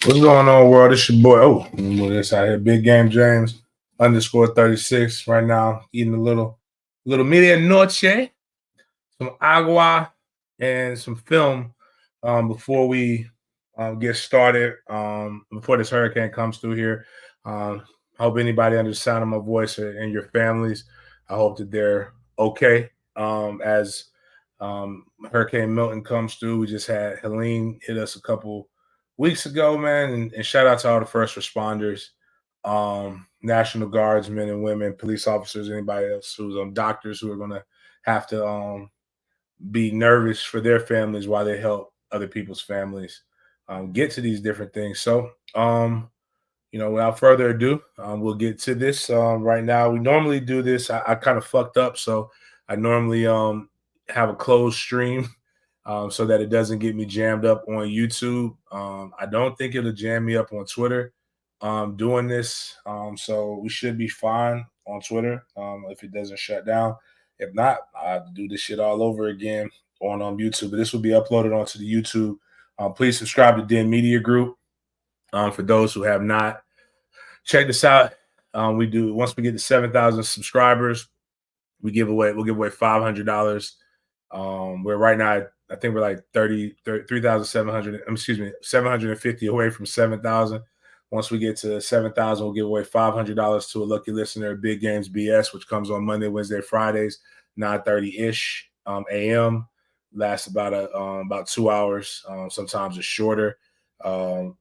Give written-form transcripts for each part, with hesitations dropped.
What's going on, world? It's your boy. Oh, this out here, Big Game James _36 right now, eating a little medianoche, some agua, and some film before we get started. Before this hurricane comes through here, hope anybody under the sound of my voice and your families, I hope that they're okay. As Hurricane Milton comes through, we just had Helene hit us a couple weeks ago, man, and shout out to all the first responders, National Guardsmen and women, police officers, anybody else who's doctors who are going to have to be nervous for their families while they help other people's families get to these different things. So, without further ado, we'll get to this right now. We normally do this. I kind of fucked up, so I normally have a closed stream so that it doesn't get me jammed up on YouTube. I don't think it'll jam me up on Twitter doing this. So we should be fine on Twitter if it doesn't shut down. If not, I have to do this shit all over again on YouTube. But this will be uploaded onto the YouTube. Please subscribe to Den Media Group. For those who have not, check this out. We do, once we get to 7,000 subscribers, we'll give away $500. We're right now, I think we're like 3,700, 750 away from 7,000. Once we get to 7,000, we'll give away $500 to a lucky listener of Big Games BS, which comes on Monday, Wednesday, Fridays, 9:30-ish a.m. Lasts about 2 hours. Sometimes it's shorter. And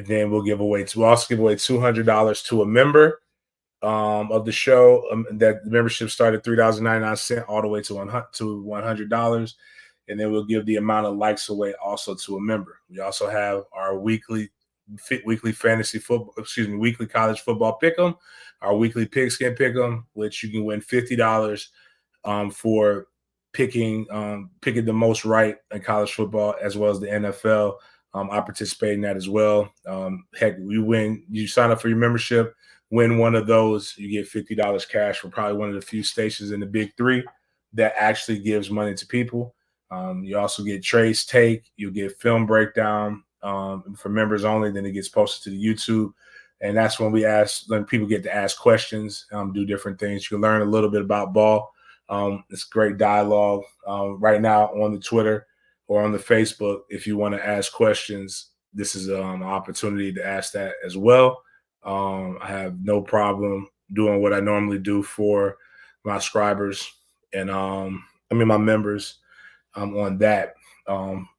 then we'll also give away $200 to a member of the show. That membership started at $3.99 all the way to $100. And then we'll give the amount of likes away also to a member. We also have our weekly fantasy football, weekly college football pick'em, our weekly pigskin pick'em, which you can win $50 for picking the most right in college football as well as the NFL. I participate in that as well. Heck, you sign up for your membership, win one of those, you get $50 cash. We're probably one of the few stations in the big three that actually gives money to people. You also get Trey's Take. You get film breakdown for members only. Then it gets posted to the YouTube. And that's when people get to ask questions, do different things. You can learn a little bit about ball. It's great dialogue right now on the Twitter or on the Facebook. If you want to ask questions, this is an opportunity to ask that as well. I have no problem doing what I normally do for my subscribers and my members on that.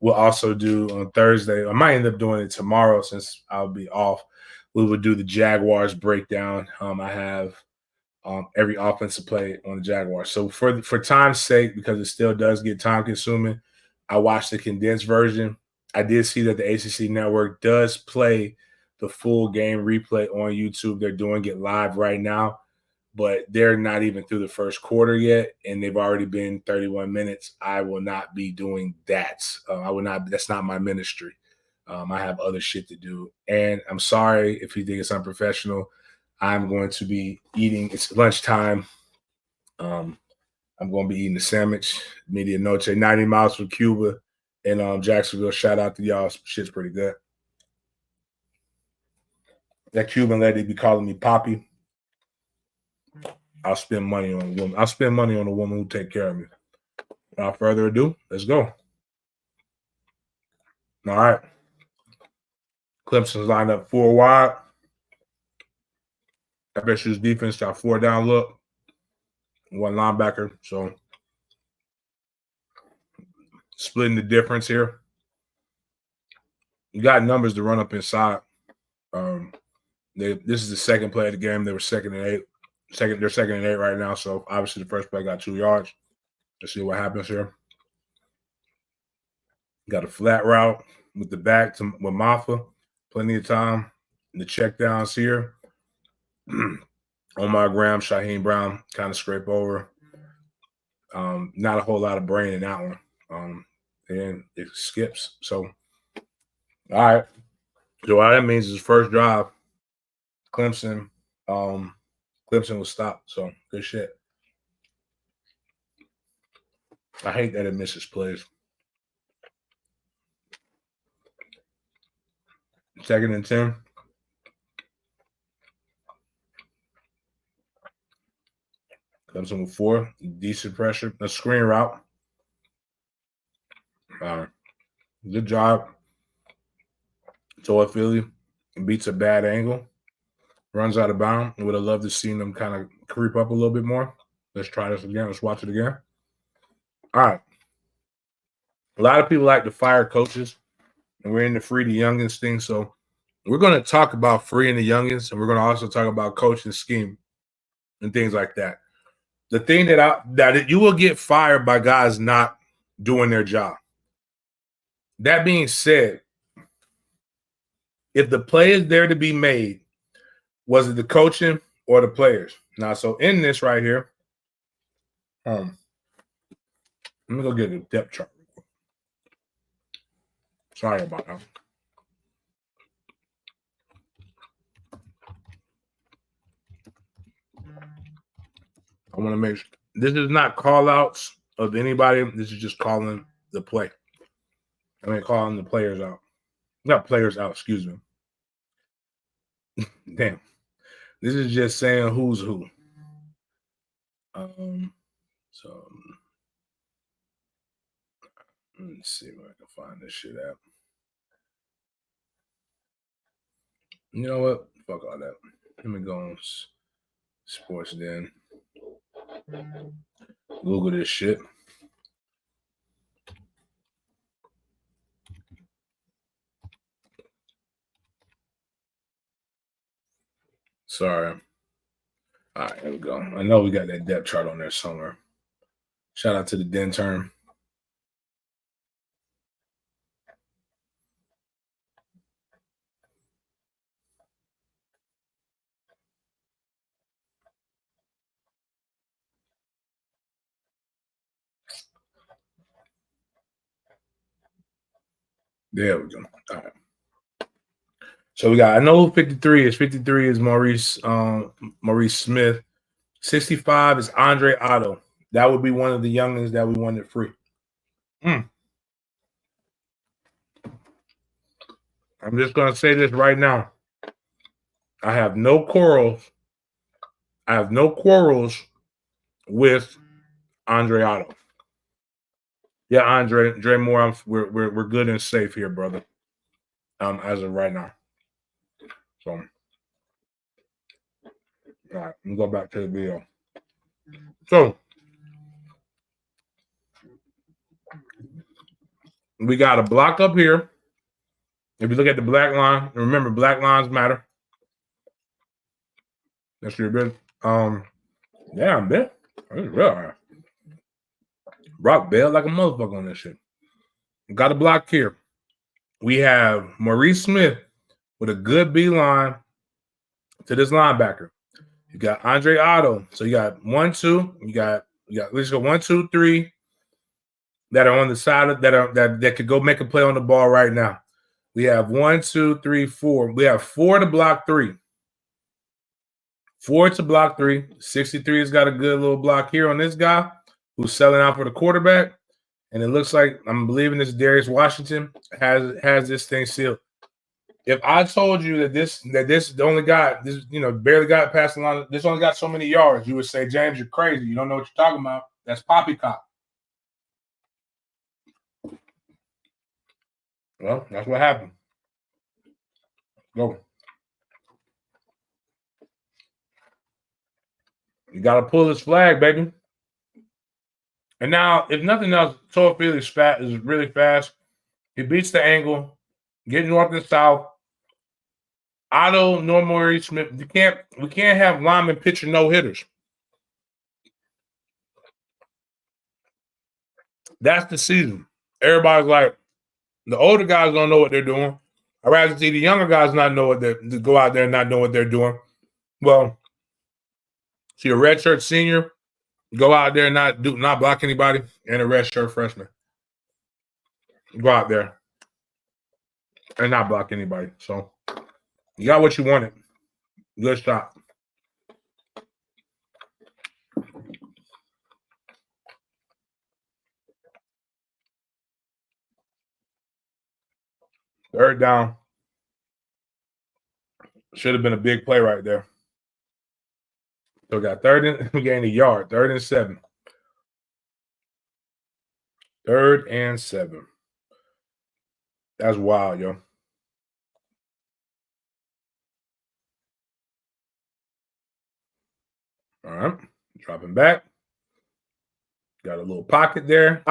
We'll also do on Thursday. I might end up doing it tomorrow since I'll be off. We will do the Jaguars breakdown. I have every offensive play on the Jaguars. So for time's sake, because it still does get time consuming, I watched the condensed version. I did see that the ACC network does play the full game replay on YouTube. They're doing it live right now, but they're not even through the first quarter yet, and they've already been 31 minutes. I will not be doing that. That's not my ministry. I have other shit to do. And I'm sorry if you think it's unprofessional. I'm going to be eating. It's lunchtime. I'm going to be eating a sandwich, medianoche, 90 miles from Cuba in Jacksonville. Shout out to y'all. Shit's pretty good. That Cuban lady be calling me Poppy. I'll spend money on a woman. I'll spend money on a woman who take care of me. Without further ado, let's go. All right. Clemson's lined up 4 wide. FSU's defense got 4 down look, 1 linebacker. So splitting the difference here. You got numbers to run up inside. This is the second play of the game. They were second and 8. They're second and 8 right now. So obviously the first play got 2 yards. Let's see what happens here. Got a flat route with the back to with Mafa. Plenty of time. The check downs here. Omar Graham, Shaheem Brown kind of scrape over. Not a whole lot of brain in that one. And it skips. So, all right. So what that means is first drive, Clemson was stopped. So good shit. I hate that it misses plays. 2nd and 10. Clemson with 4. Decent pressure. A screen route. Good job. Toa Philly beats a bad angle. Runs out of bounds. Would have loved to see them kind of creep up a little bit more. Let's try this again. Let's watch it again. All right. A lot of people like to fire coaches, and we're in the free the youngins thing. So we're going to talk about freeing the youngins, and we're going to also talk about coaching scheme and things like that. The thing that you will get fired by guys not doing their job. That being said, if the play is there to be made, was it the coaching or the players? Now, so in this right here, let me go get a depth chart. Sorry about that. I want to make sure this is not call outs of anybody. This is just calling the play. I mean, calling the players out. Not players out, excuse me. Damn. This is just saying who's who. So let's see where I can find this shit at. You know what? Fuck all that. Let me go on Sports Den. Google this shit. Sorry. All right, here we go. I know we got that depth chart on there somewhere. Shout out to the Den term. There we go. All right. So we got, I know who 53 is. 53 is Maurice Smith. 65 is Andre Otto. That would be one of the youngins that we wanted free. I'm just going to say this right now. I have no quarrels. With Andre Otto. Yeah, Andre Moore, we're good and safe here, brother. As of right now. So, all right, let me go back to the video. So, we got a block up here. If you look at the black line, remember black lines matter. That's your bit. Yeah, I'm bit. That's real hard. Brock bailed like a motherfucker on this shit. Got a block here. We have Maurice Smith with a good B line to this linebacker. You got Andre Otto. So you got 1, 2. You got let's go 1, 2, 3 that are on the side of that could go make a play on the ball right now. We have 1, 2, 3, 4. We have 4 to block 3. 4 to block 3. 63 has got a good little block here on this guy who's selling out for the quarterback. And it looks like I'm believing this Darius Washington has this thing sealed. If I told you that this only got this, barely got past the line, this only got so many yards, you would say, James, you're crazy. You don't know what you're talking about. That's poppycock. Well, that's what happened. Go. You got to pull this flag, baby. And now, if nothing else, Toafili is really fast. He beats the angle, get north and south. Otto, Normori, Smith. We can't have linemen pitching no hitters. That's the season. Everybody's like, the older guys don't know what they're doing. I'd rather see the younger guys not know what they're go out there and not know what they're doing. Well, see a redshirt senior go out there and not block anybody, and a redshirt freshman go out there and not block anybody. So you got what you wanted. Good shot. Third down. Should have been a big play right there. So we got we gained a yard. 3rd and 7. 3rd and 7. That's wild, yo. All right. Dropping back. Got a little pocket there.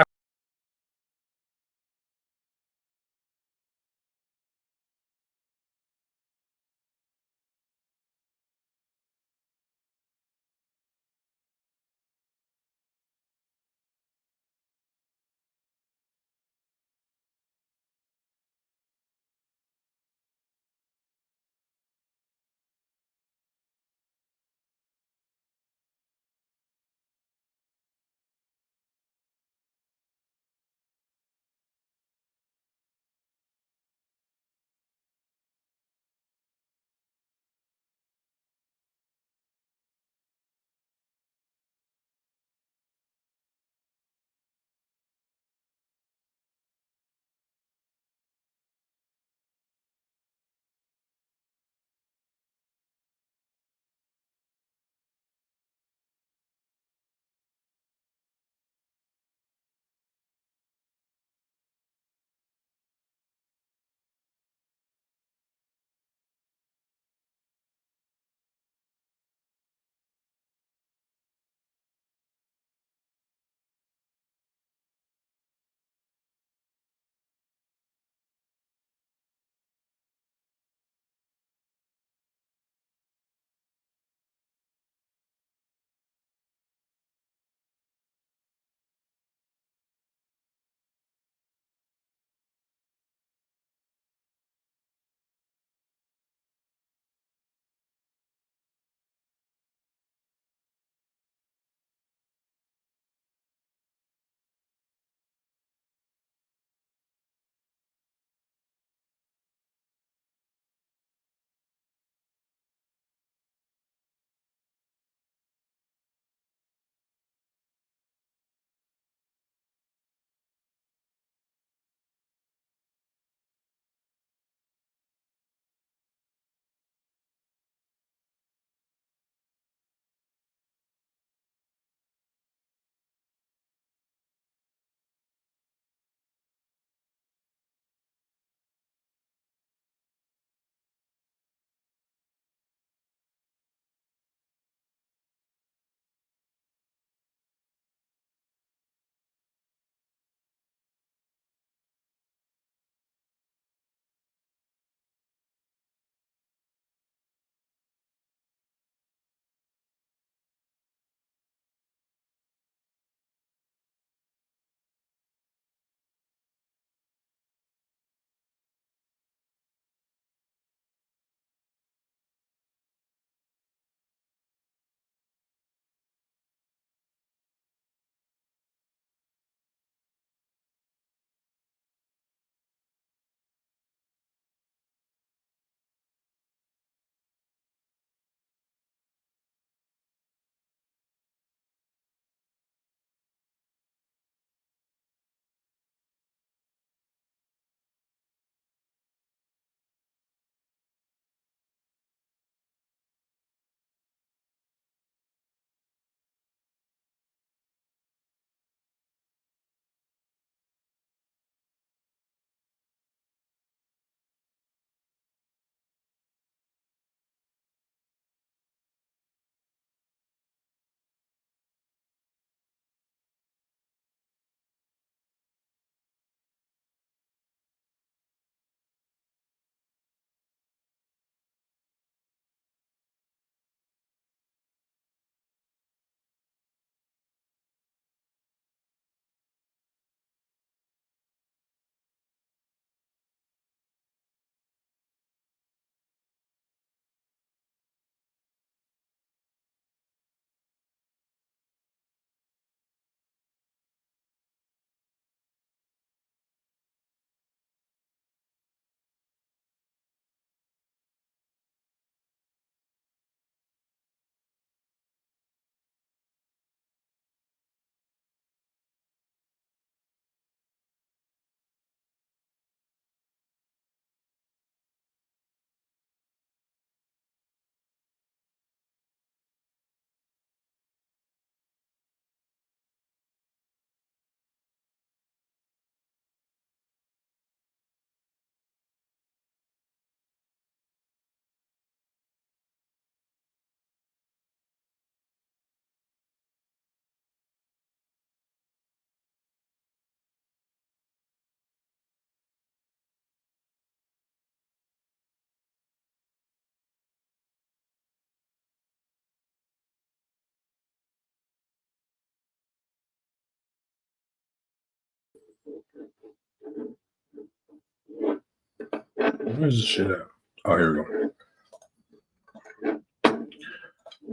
Where's the shit at? Oh, here we go.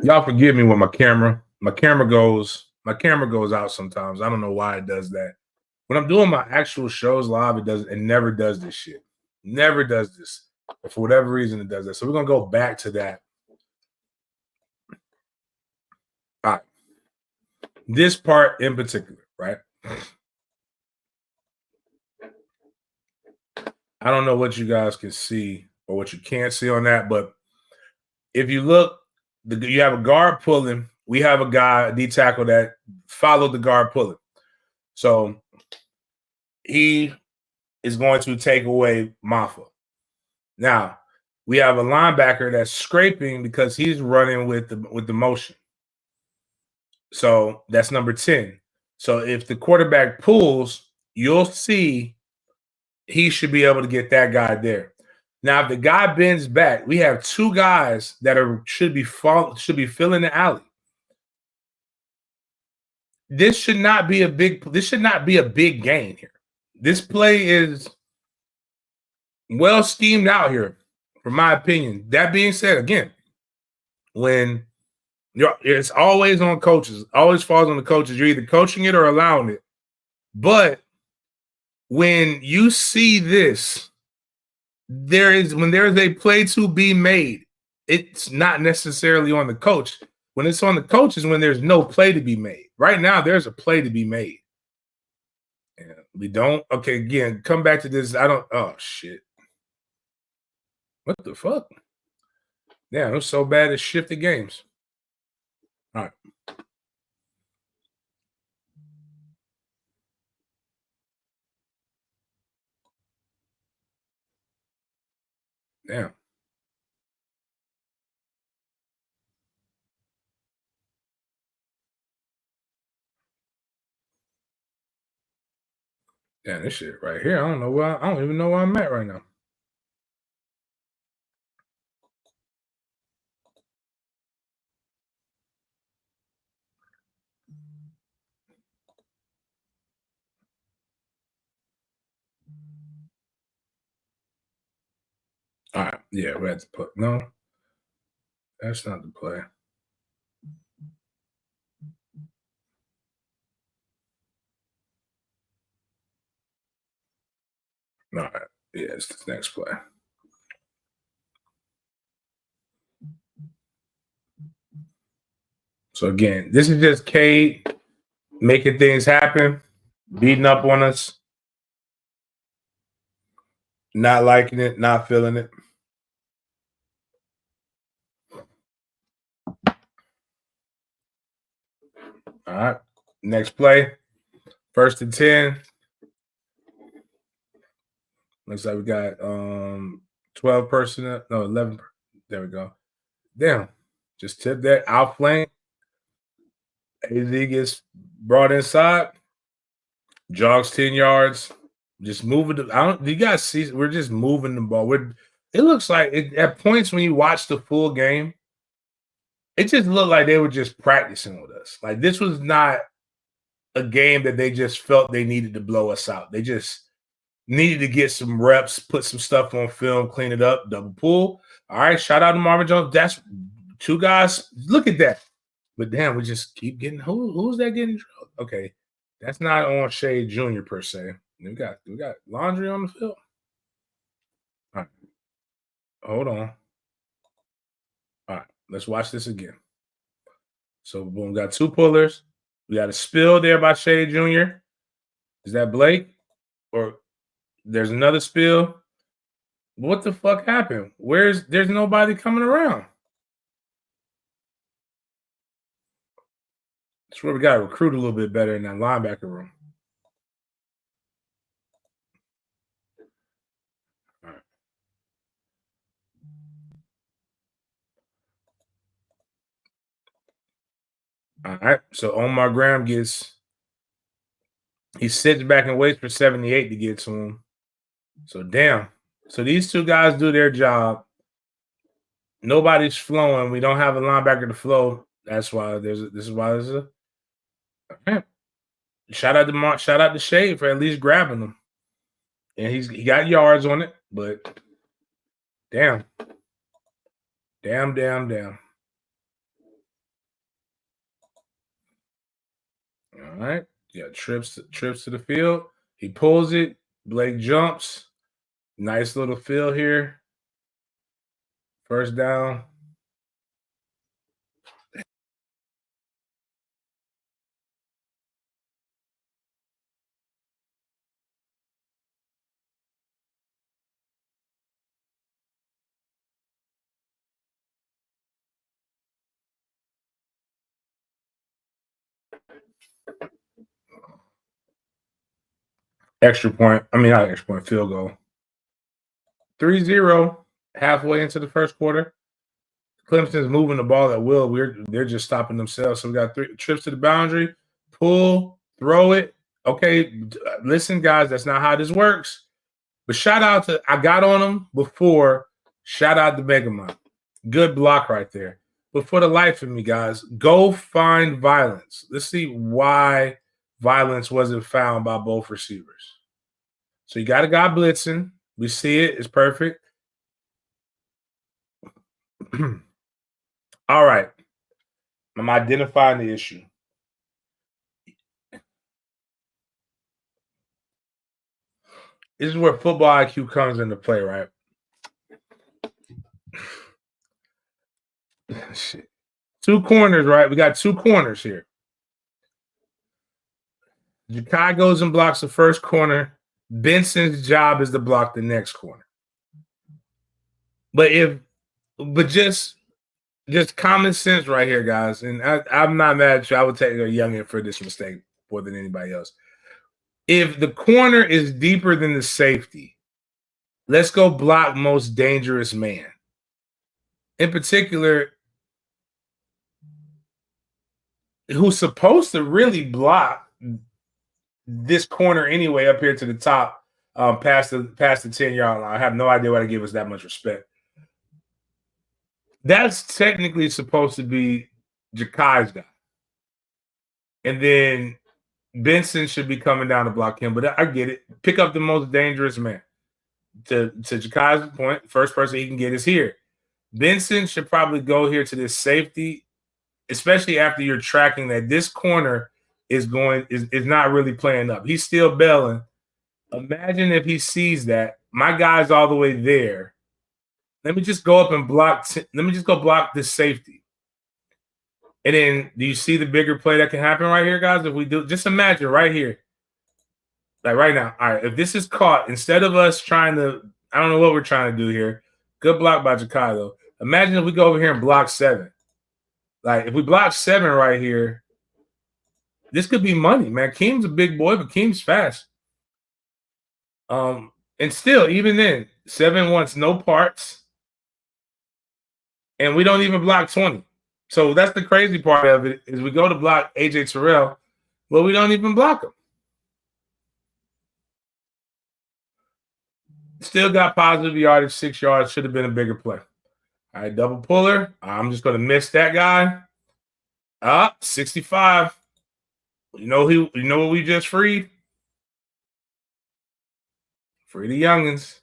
Y'all forgive me with my camera. My camera goes out sometimes. I don't know why it does that. When I'm doing my actual shows live, it never does this shit. Never does this. But for whatever reason, it does that. So we're gonna go back to that. All right. This part in particular, right? I don't know what you guys can see or what you can't see on that, but if you look, you have a guard pulling. We have a guy, a D tackle, that followed the guard pulling. So he is going to take away Mafa. Now, we have a linebacker that's scraping because he's running with the motion. So that's number 10. So if the quarterback pulls, you'll see he should be able to get that guy there. Now, if the guy bends back, we have two guys that should be filling the alley. This should not be a big gain here. This play is well schemed out here, from my opinion. That being said, again, when it's always on coaches, always falls on the coaches. You're either coaching it or allowing it. But when you see this, when there is a play to be made, it's not necessarily on the coach. When it's on the coach is when there's no play to be made. Right now, there's a play to be made. And we don't. Okay, again, come back to this. Oh, shit. What the fuck? Yeah, it was so bad it shifted games. All right. Damn. Damn, this shit right here. I don't even know where I'm at right now. All right. Yeah, we had to put no. That's not the play. All right. Yeah, it's the next play. So again, this is just Cade making things happen, beating up on us, not liking it, not feeling it. All right. Next play. 1st and 10. Looks like we got 12 personnel. No, 11. There we go. Damn. Just tip that outflank. AZ gets brought inside. Jogs 10 yards. Just moving you guys see we're just moving the ball. It looks like at points when you watch the full game, it just looked like they were just practicing with us. Like this was not a game that they just felt they needed to blow us out. They just needed to get some reps, put some stuff on film, clean it up, double pull. All right, shout out to Marvin Jones. That's two guys. Look at that. But damn, we just keep getting who's that getting? Okay, that's not on Shea Jr. per se. We got laundry on the field. All right, hold on. All right, let's watch this again. So boom, got two pullers. We got a spill there by Shea Jr. Is that Blake? Or there's another spill? What the fuck happened? There's nobody coming around? That's where we got to recruit a little bit better in that linebacker room. All right. So Omar Graham he sits back and waits for 78 to get to him. So damn. So these two guys do their job. Nobody's flowing. We don't have a linebacker to flow. That's why this is why there's a okay. Shout out to Shea for at least grabbing him. And he got yards on it, but Damn. Damn. All right. Yeah, trips to the field. He pulls it. Blake jumps. Nice little fill here. First down. Extra point. I mean, not extra point, field goal. 3-0 halfway into the first quarter. Clemson's moving the ball at will. They're just stopping themselves. So we got 3 trips to the boundary, pull, throw it. Okay, listen, guys, that's not how this works. But shout out to I got on him before. Shout out to Megamon. Good block right there. But for the life of me, guys, go find violence. Let's see why violence wasn't found by both receivers. So you got a guy blitzing. We see it. It's perfect. All right. I'm identifying the issue. This is where football IQ comes into play, right? Shit. 2 corners, right? We got 2 corners here. Ja'Kai goes and blocks the first corner. Benson's job is to block the next corner. But just common sense right here, guys. And I'm not mad at you. I would take a youngin for this mistake more than anybody else. If the corner is deeper than the safety, let's go block most dangerous man. In particular, who's supposed to really block this corner anyway up here to the top, past the 10-yard line. I have no idea why they give us that much respect. That's technically supposed to be Ja'Kai's guy. And then Benson should be coming down to block him, but I get it. Pick up the most dangerous man. To Ja'Kai's point, first person he can get is here. Benson should probably go here to this safety, especially after you're tracking that this corner is not really playing up. He's still bailing. Imagine if he sees that. My guy's all the way there. Let me just go up and block. Let me just go block this safety. And then do you see the bigger play that can happen right here, guys? If we do, just imagine right here. Like right now. All right, if this is caught, instead of us trying to, I don't know what we're trying to do here. Good block by Ja'Kai, though. Imagine if we go over here and block 7. Like if we block 7 right here, this could be money, man. Keem's a big boy, but Keem's fast. And still, even then, 7 wants no parts. And we don't even block 20. So that's the crazy part of it, is we go to block AJ Terrell, but we don't even block him. Still got positive yardage, 6 yards. Should have been a bigger play. All right, double puller. I'm just going to miss that guy. 65. You know what we just freed? Free the youngins.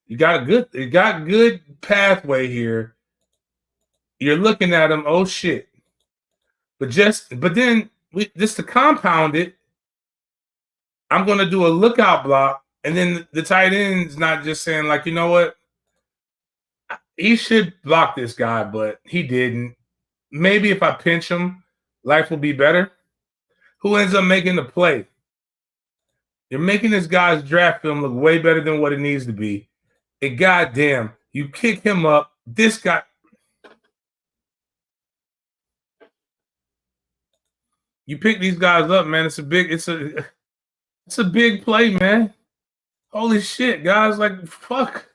You got good pathway here. You're looking at him. Oh shit! But then just to compound it, I'm going to do a lookout block, and then the tight end's not just saying like, you know what, he should block this guy, but he didn't. Maybe if I pinch him, life will be better. Who ends up making the play? You're making this guy's draft film look way better than what it needs to be. And goddamn, you kick him up. This guy. You pick these guys up, man. It's a big play, man. Holy shit, guys! Like fuck,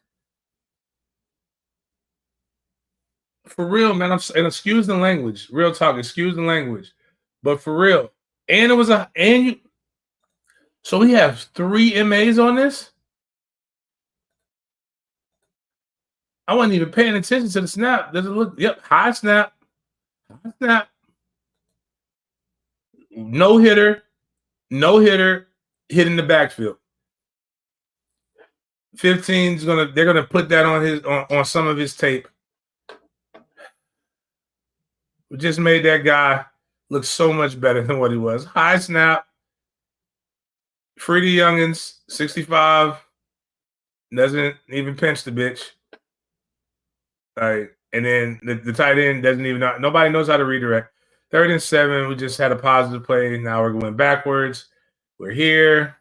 for real, man. And excuse the language, real talk. Excuse the language, but for real. And it was so we have 3 MAs on this. I wasn't even paying attention to the snap. Does it look? Yep, high snap. High snap. No hitter. Hitting the backfield. 15's they're gonna put that on some of his tape. We just made that guy look so much better than what he was. High snap. Free the youngins, 65. Doesn't even pinch the bitch. And then the tight end doesn't even know. Nobody knows how to redirect. 3rd and 7. We just had a positive play. Now we're going backwards. We're here.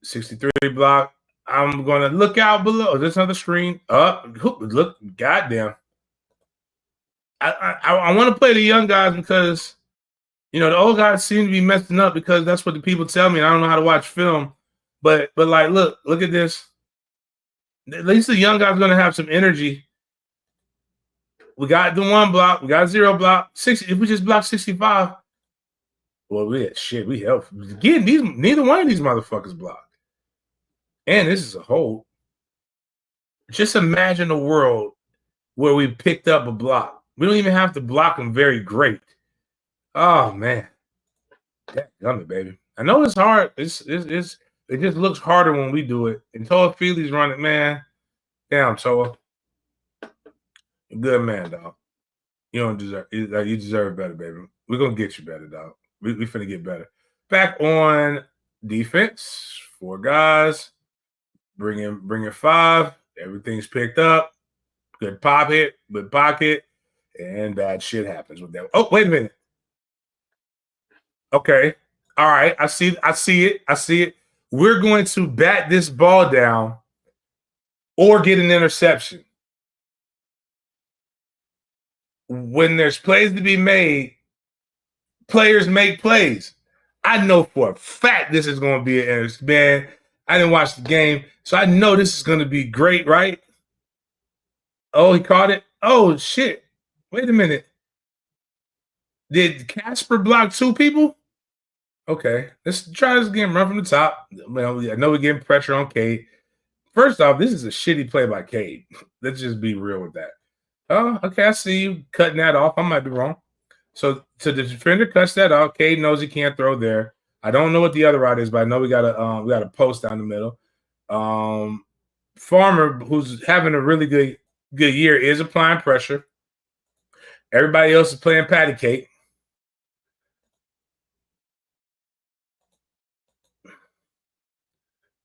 63 block. I'm going to look out below. There's another screen. Up. Look. Goddamn. I want to play the young guys because, the old guys seem to be messing up because that's what the people tell me. And I don't know how to watch film. But like, look at this. At least the young guy's going to have some energy. We got the 1 block. We got 0 block. 60. If we just block 65, well, we help. Again, neither one of these motherfuckers blocked. And this is a hold. Just imagine a world where we picked up a block. We don't even have to block them very great. Oh man, yummy, baby. I know it's hard. It just looks harder when we do it. And Toa Feely's running, man. Damn, Toa. Good man, dog. You don't deserve. You deserve better, baby. We're gonna get you better, dog. We finna get better. Back on defense, 4 guys. Bring in 5. Everything's picked up. Good pop hit, good pocket, and bad shit happens with that. Oh, wait a minute. Okay. All right. I see it. We're going to bat this ball down or get an interception. When there's plays to be made, players make plays. I know for a fact this is going to be an interception. Man, I didn't watch the game, so I know this is going to be great, right? Oh, he caught it. Oh, shit. Wait a minute. Did Casper block 2 people? Okay, let's try this again. Run from the top. I know we're getting pressure on Cade. First off, this is a shitty play by Cade. Let's just be real with that. Oh, okay, I see you cutting that off. I might be wrong. So the defender cuts that off. Cade knows he can't throw there. I don't know what the other route is, but I know we got a post down the middle. Farmer, who's having a really good year, is applying pressure. Everybody else is playing patty cake.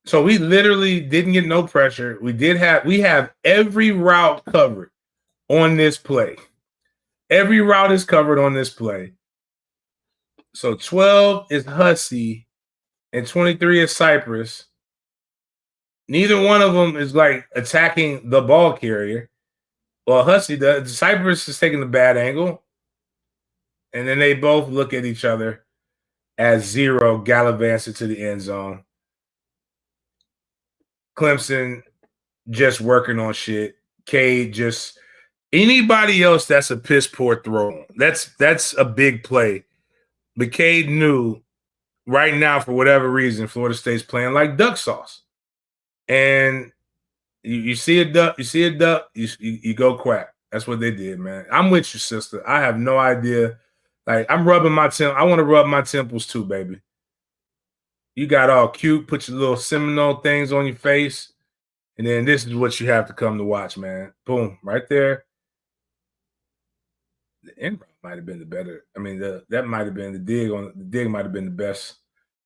So we literally didn't get no pressure. We have every route covered on this play. Every route is covered on this play. So 12 is Hussey and 23 is Cypress. Neither one of them is like attacking the ball carrier. Well, Hussey does. Cypress is taking the bad angle. And then they both look at each other as 0 gallivants into the end zone. Clemson just working on shit. Cade just anybody else that's a piss poor throw. That's a big play. But Cade knew right now, for whatever reason, Florida State's playing like duck sauce. And you see a duck, you go quack. That's what they did, man. I'm with you, sister. I have no idea. Like, I'm rubbing my I want to rub my temples too, baby. You got all cute, put your little Seminole things on your face, and then this is what you have to come to watch, man. Boom, right there. The end might have been the better. I mean, that might have been the dig might have been the best.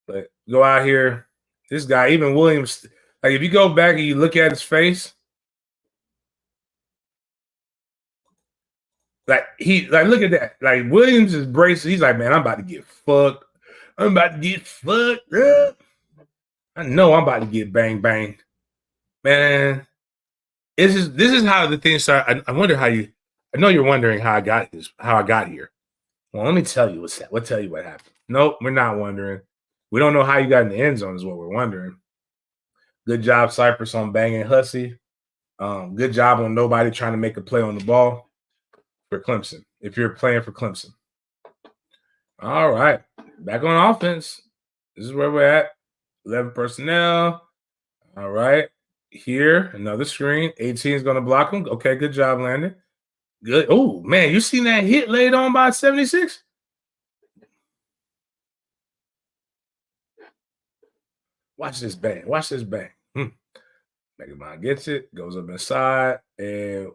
But go out here, this guy, even Williams. Like, if you go back and you look at his face, like look at that. Like, Williams is bracing. He's like, man, I'm about to get fucked. I'm about to get fucked up. I know I'm about to get bang bang. Man, this is how the thing started. I wonder how you. I know you're wondering how I got here. Well, let me tell you what happened. Nope, we're not wondering. We don't know how you got in the end zone is what we're wondering. Good job, Cypress, on banging Hussey. Good job on nobody trying to make a play on the ball for Clemson. If you're playing for Clemson. All right, back on offense. This is where we're at. 11 personnel. All right. Here, another screen. 18 is going to block him. Okay, good job, Landon. Good. Oh, man, you seen that hit laid on by 76? Watch this bang. Megamind gets it, goes up inside, and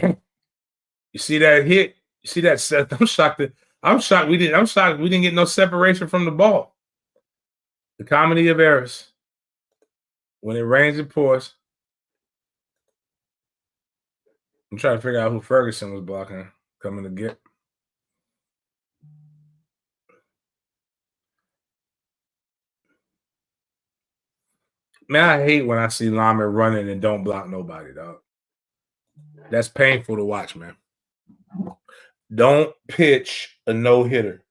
you see that hit. You see that set. I'm shocked we didn't get no separation from the ball. The comedy of errors. When it rains, it pours. I'm trying to figure out who Ferguson was blocking coming to get. Man, I hate when I see Lamed running and don't block nobody, dog. That's painful to watch, man. Don't pitch a no-hitter.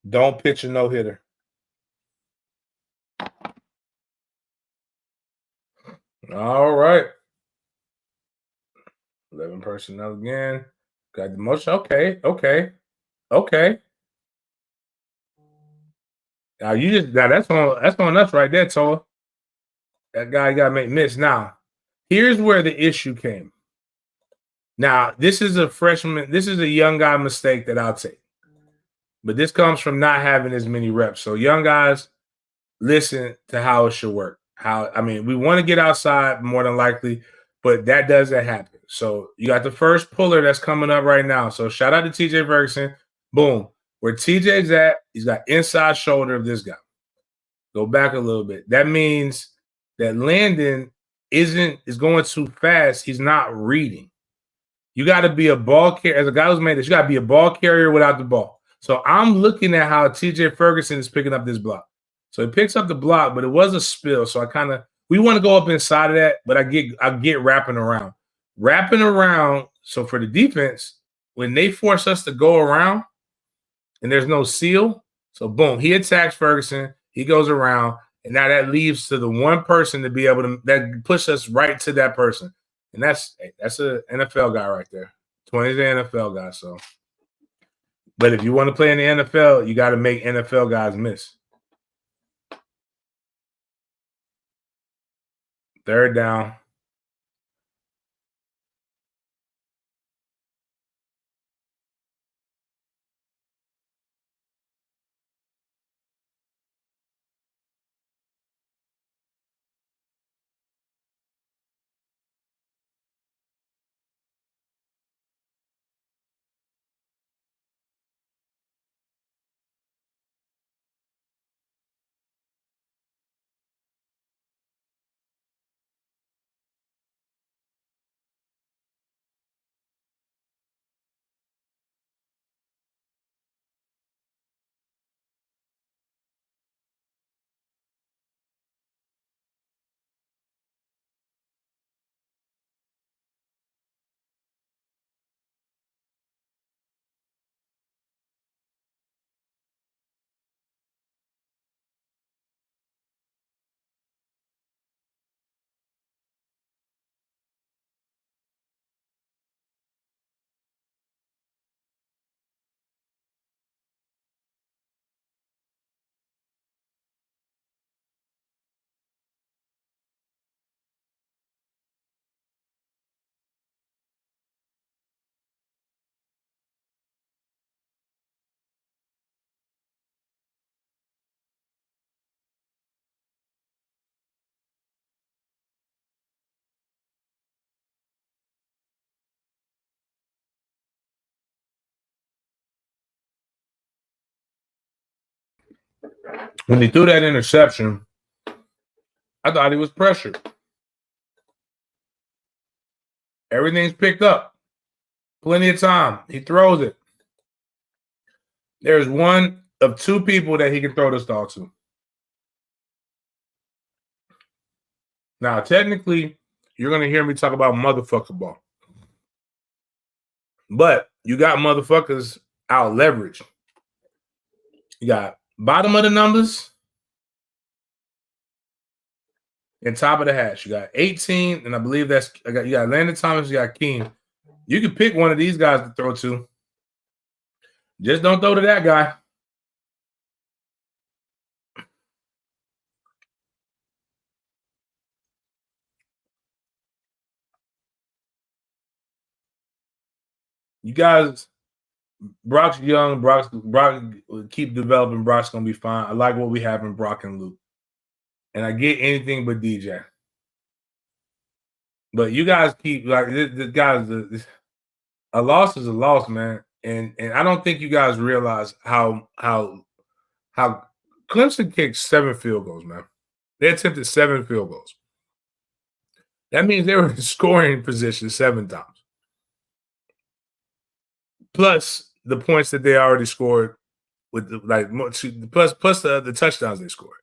Don't pitch a no-hitter. All right. 11 personnel again. Got the motion. Okay. Now that's on us right there, Toa. That guy got to make miss. Now, here's where the issue came. Now, this is a freshman. This is a young guy mistake that I'll take. But this comes from not having as many reps. So young guys, listen to how it should work. We want to get outside more than likely, but that doesn't happen. So you got the first puller that's coming up right now. So shout out to TJ Ferguson. Boom. Where TJ's at, he's got inside shoulder of this guy. Go back a little bit. That means that Landon is going too fast. He's not reading. You got to be a ball carrier. As a guy who's made this, you got to be a ball carrier without the ball. So I'm looking at how TJ Ferguson is picking up this block. So he picks up the block, but it was a spill. So we want to go up inside of that, but I get wrapping around. Wrapping around. So for the defense, when they force us to go around and there's no seal, so boom, he attacks Ferguson, he goes around, and now that leaves to the one person to be able to that push us right to that person. And that's an NFL guy right there. 20 is an NFL guy. So, but if you want to play in the NFL, you got to make NFL guys miss. Third down. When he threw that interception, I thought he was pressured. Everything's picked up. Plenty of time. He throws it. There's one of two people that he can throw this dog to. Now, technically, you're going to hear me talk about motherfucker ball. But you got motherfuckers out leveraged. You got bottom of the numbers and top of the hash. You got 18, and I believe you got Landon Thomas, you got Keen. You can pick one of these guys to throw to. Just don't throw to that guy. You guys, Brock's young. Brock keep developing. Brock's gonna be fine. I like what we have in Brock and Luke, and I get anything but DJ. But you guys keep like the guys. A loss is a loss, man. And I don't think you guys realize how Clemson kicked 7 field goals, man. They attempted 7 field goals. That means they were in scoring position 7 times. Plus the points that they already scored with plus the touchdowns they scored.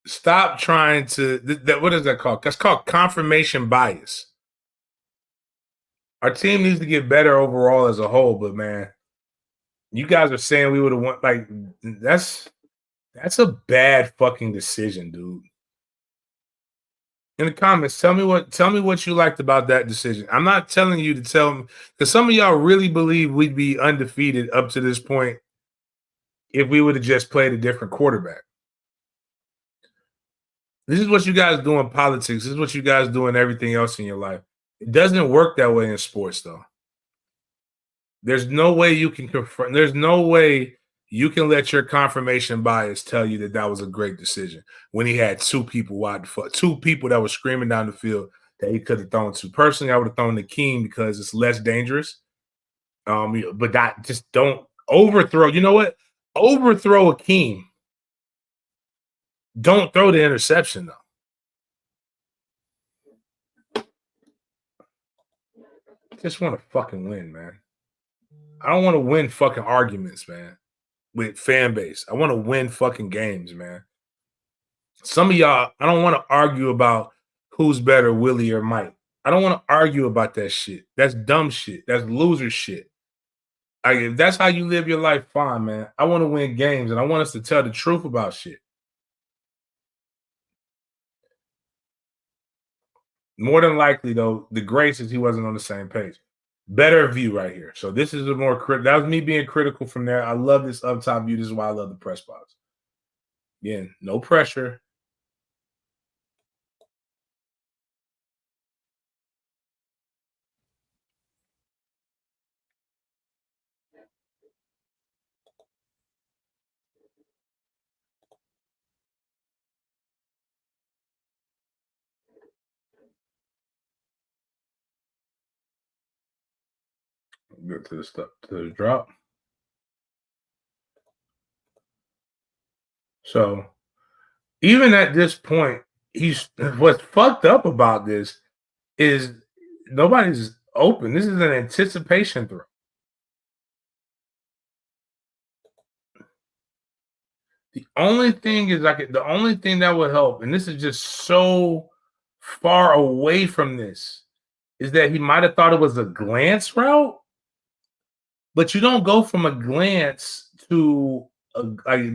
Stop trying to what is that called? That's called confirmation bias. Our team needs to get better overall as a whole, but man, you guys are saying we would have won. Like that's a bad fucking decision, dude. In the comments, tell me what you liked about that decision. I'm not telling you to tell me because some of y'all really believe we'd be undefeated up to this point if we would have just played a different quarterback. This is what you guys do in politics. This is what you guys do in everything else in your life. It doesn't work that way in sports, though. There's no way you can confront. There's no way you can let your confirmation bias tell you that that was a great decision when he had 2 people two people that were screaming down the field that he could have thrown to. Personally, I would have thrown the King because it's less dangerous. But just don't overthrow. You know what? Overthrow a King. Don't throw the interception, though. I just want to fucking win, man. I don't want to win fucking arguments, man, with fan base. I want to win fucking games, man. Some of y'all, I don't want to argue about who's better, Willie or Mike. I don't want to argue about that shit. That's dumb shit. That's loser shit. If that's how you live your life, fine, man. I want to win games, and I want us to tell the truth about shit. More than likely, though, the grace is he wasn't on the same page. Better view right here. So this is a more that was me being critical from there. I love this up top view. This is why I love the press box. Again, no pressure. Go to the drop. So even at this point, what's fucked up about this is nobody's open. This is an anticipation throw. The only thing that would help, and this is just so far away from this, is that he might have thought it was a glance route, but you don't go from a glance to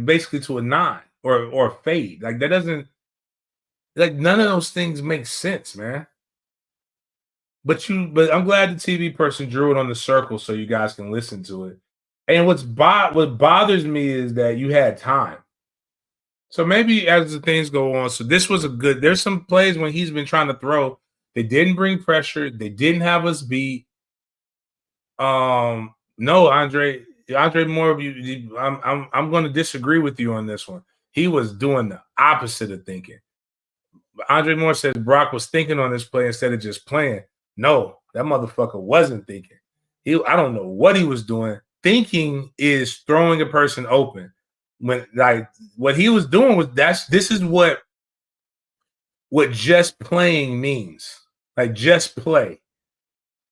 basically to a 9 or a fade. Like that doesn't none of those things make sense, man. But I'm glad the TV person drew it on the circle so you guys can listen to it. And what bothers me is that you had time. So maybe as the things go on, so this was there's some plays when he's been trying to throw, they didn't bring pressure, they didn't have us beat. No, Andre Moore, I'm going to disagree with you on this one. He was doing the opposite of thinking. Andre Moore says Brock was thinking on this play instead of just playing. No, that motherfucker wasn't thinking. I don't know what he was doing. Thinking is throwing a person open. When what he was doing was this is what just playing means. Like just play.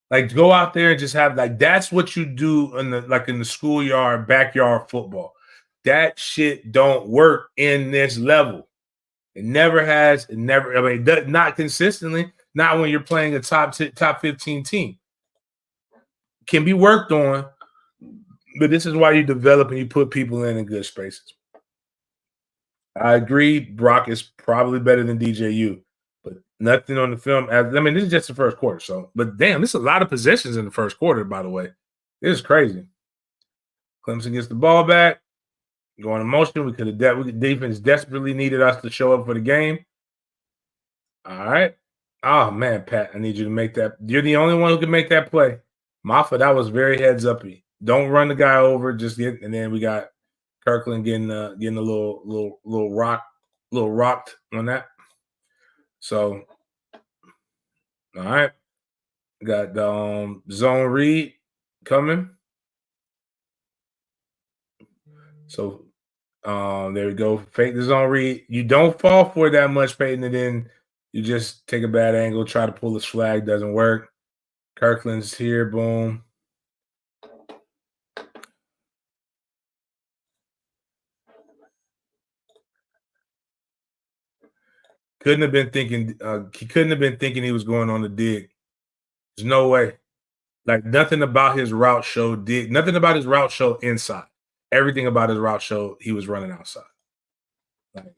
Like go out there and just have that's what you do in the schoolyard, backyard football. That shit don't work in this level. It never has. It never. I mean, not consistently. Not when you're playing a top 15 team. Can be worked on, but this is why you develop and you put people in good spaces. I agree. Brock is probably better than DJU, but nothing on the film. I mean, this is just the first quarter. So, but damn, this is a lot of possessions in the first quarter. By the way, this is crazy. Clemson gets the ball back. Going to motion. Defense desperately needed us to show up for the game. All right. Oh man, Pat, I need you to make that. You're the only one who can make that play. Maffa, that was very heads uppy. Don't run the guy over. And then we got Kirkland getting a little rock little rocked on that. So, all right. Got the zone read coming. So there we go. Fake the zone read. You don't fall for it that much, Peyton, and then you just take a bad angle, try to pull this flag, doesn't work. Kirkland's here, boom. Couldn't have been thinking. He couldn't have been thinking he was going on the dig. There's no way. Like nothing about his route showed dig. Nothing about his route showed inside. Everything about his route showed he was running outside. Like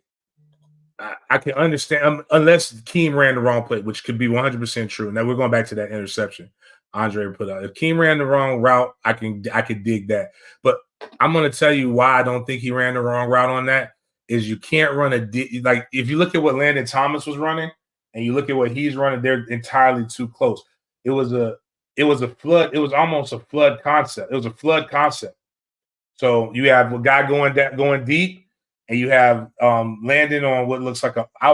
I can understand unless Keem ran the wrong play, which could be 100% true. Now we're going back to that interception Andre put out. If Keem ran the wrong route, I could dig that. But I'm going to tell you why I don't think he ran the wrong route on that. Is you can't run like if you look at what Landon Thomas was running and you look at what he's running, they're entirely too close. It was a flood. It was almost a flood concept. It was a flood concept. So you have a guy going deep, and you have landing on what looks like I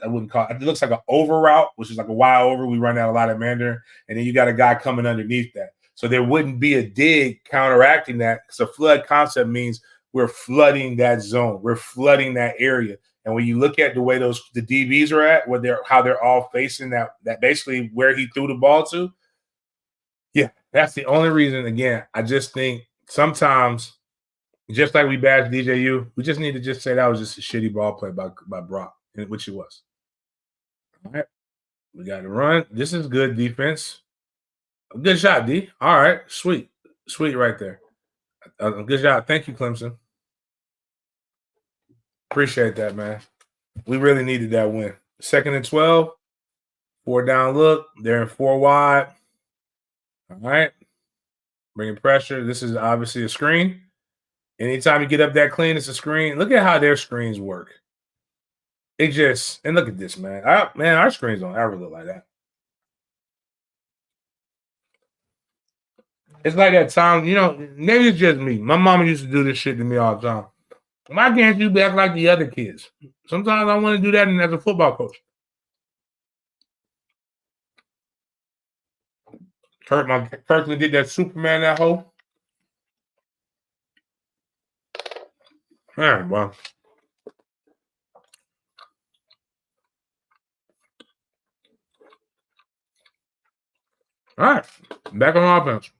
wouldn't call it looks like an over route, which is like a Y over. We run that a lot at Mandarin, and then you got a guy coming underneath that. So there wouldn't be a dig counteracting that because a flood concept means we're flooding that zone, we're flooding that area. And when you look at the way the DBs are at, how they're all facing that basically where he threw the ball to, yeah, that's the only reason. Again, I just think sometimes, just like we bashed DJU, we just need to just say that was just a shitty ball play by Brock, which it was. All right, we got to run. This is good defense. Good shot, D. All right, sweet right there. Good job. Thank you, Clemson. Appreciate that, man. We really needed that win. 2nd and 12, 4 down look. They're in 4 wide. All right, bringing pressure. This is obviously a screen. Anytime you get up that clean, it's a screen. Look at how their screens work. It just, and look at this, man. Our screens don't ever look like that. It's like that time, maybe it's just me. My mama used to do this shit to me all the time. Why can't you act like the other kids? Sometimes I want to do that as a football coach. Kirkland did that Superman that hole. Man, well. All right. Back on offense.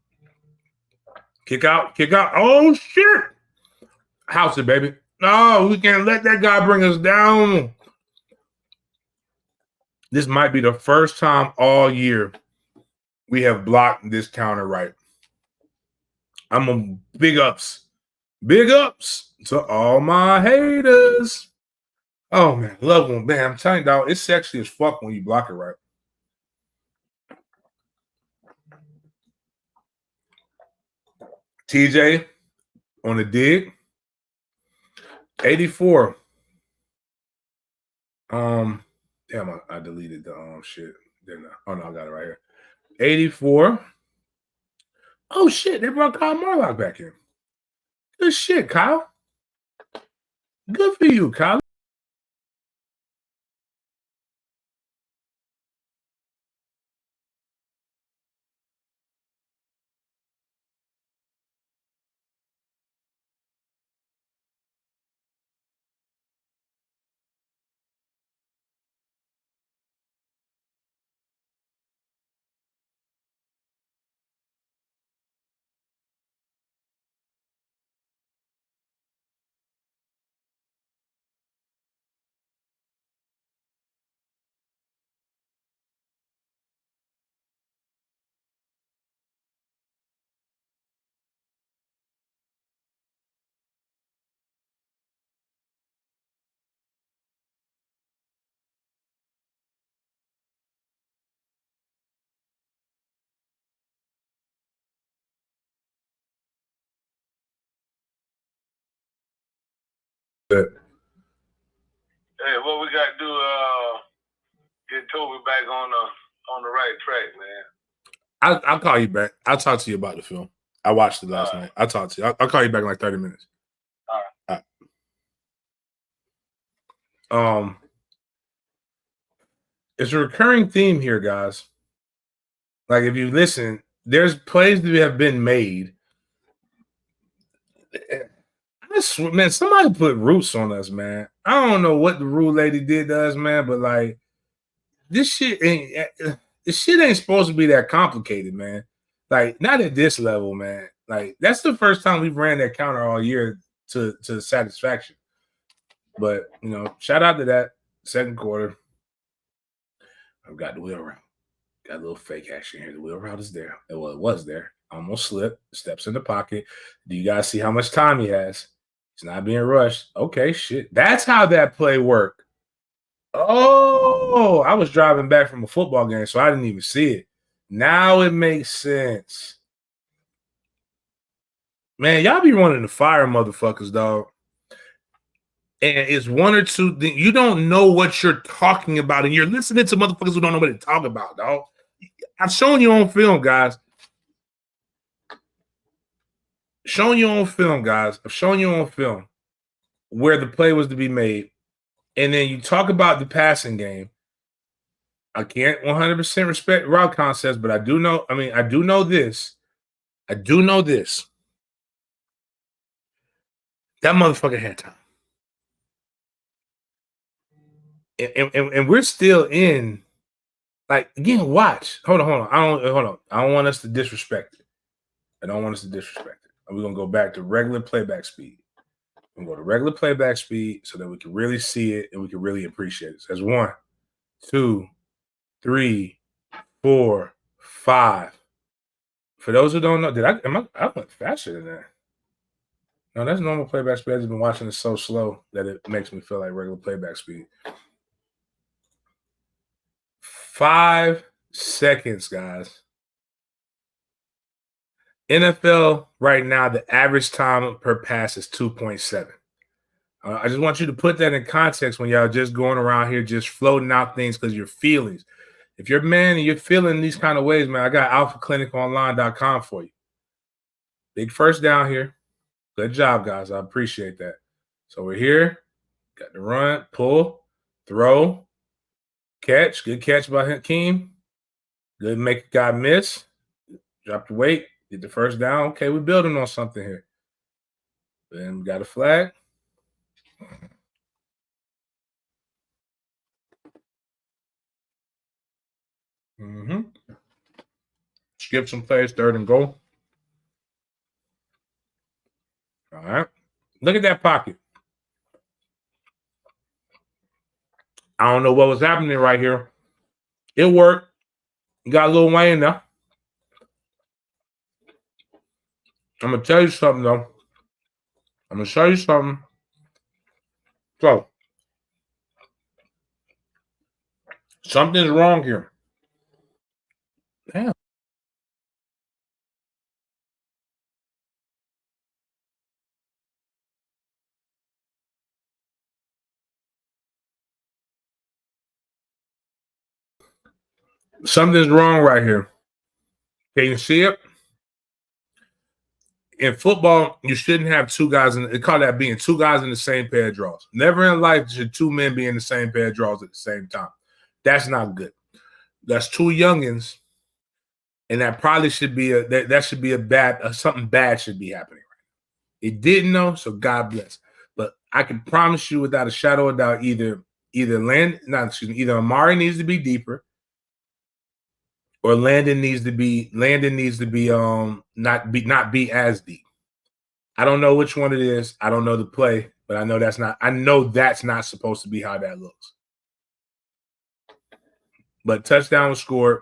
Kick out. Oh, shit. House it, baby. No, we can't let that guy bring us down. This might be the first time all year we have blocked this counter right. I'm on big ups. Big ups to all my haters. Oh, man. Love them. Man, I'm telling you, dog, it's sexy as fuck when you block it right. TJ on the dig. 84. Damn, I deleted the shit. Didn't I? Oh no, I got it right here. 84. Oh shit, they brought Kyle Marlock back in. Good shit, Kyle. Good for you, Kyle. Hey, what we got to do? Get Toby back on the right track, man. I'll call you back. I'll talk to you about the film. I watched it last night. I'll talk to you. I'll call you back in like 30 minutes. All right. It's a recurring theme here, guys. Like if you listen, there's plays that have been made. Man, somebody put roots on us, man. I don't know what the rule lady did to us, man, but like this shit ain't supposed to be that complicated, man. Like not at this level, man. Like that's the first time we've ran that counter all year to satisfaction. But shout out to that second quarter. I've got the wheel route. Got a little fake action here. The wheel route is there. Well, it was there. Almost slipped. Steps in the pocket. Do you guys see how much time he has? He's not being rushed. Okay, shit. That's how that play worked. Oh, I was driving back from a football game, so I didn't even see it. Now it makes sense. Man, y'all be running to fire motherfuckers, dog. And it's one or two. You don't know what you're talking about, and you're listening to motherfuckers who don't know what to talk about, dog. I've shown you on film, guys. I've shown you on film where the play was to be made. And then you talk about the passing game. I can't 100% respect route concepts, but I do know this. That motherfucker had time. And we're still in, like, again, watch. Hold on. I don't want us to disrespect it. We're going to go back to regular playback speed. We're going to go to regular playback speed so that we can really see it and we can really appreciate it. So that's 1, 2, 3, 4, 5. For those who don't know, I went faster than that. No, that's normal playback speed. I've been watching it so slow that it makes me feel like regular playback speed. 5 seconds, guys. NFL right now, the average time per pass is 2.7. I just want you to put that in context when y'all just going around here just floating out things because your feelings. If you're a man and you're feeling these kind of ways, man, I got alphacliniconline.com for you. Big first down here. Good job, guys. I appreciate that. So we're here. Got the run, pull, throw, catch. Good catch by Hakeem. Good make a guy miss. Drop the weight. Get the first down. Okay, we're building on something here. Then we got a flag. Skip some plays, 3rd and goal. All right. Look at that pocket. I don't know what was happening right here. It worked. You got Lil Wayne there. I'm going to tell you something, though. I'm going to show you something. So, something's wrong here. Damn. Something's wrong right here. Can you see it? In football, you shouldn't have two guys they call that being two guys in the same pair of draws. Never in life should two men be in the same pair of draws at the same time. That's not good. That's two youngins, and that probably should be that should be a bad something bad should be happening right now. It didn't know, so God bless. But I can promise you without a shadow of doubt, either Amari needs to be deeper, or Landon needs to be not be as deep. I don't know which one it is. I don't know the play, but I know that's not supposed to be how that looks. But touchdown was scored.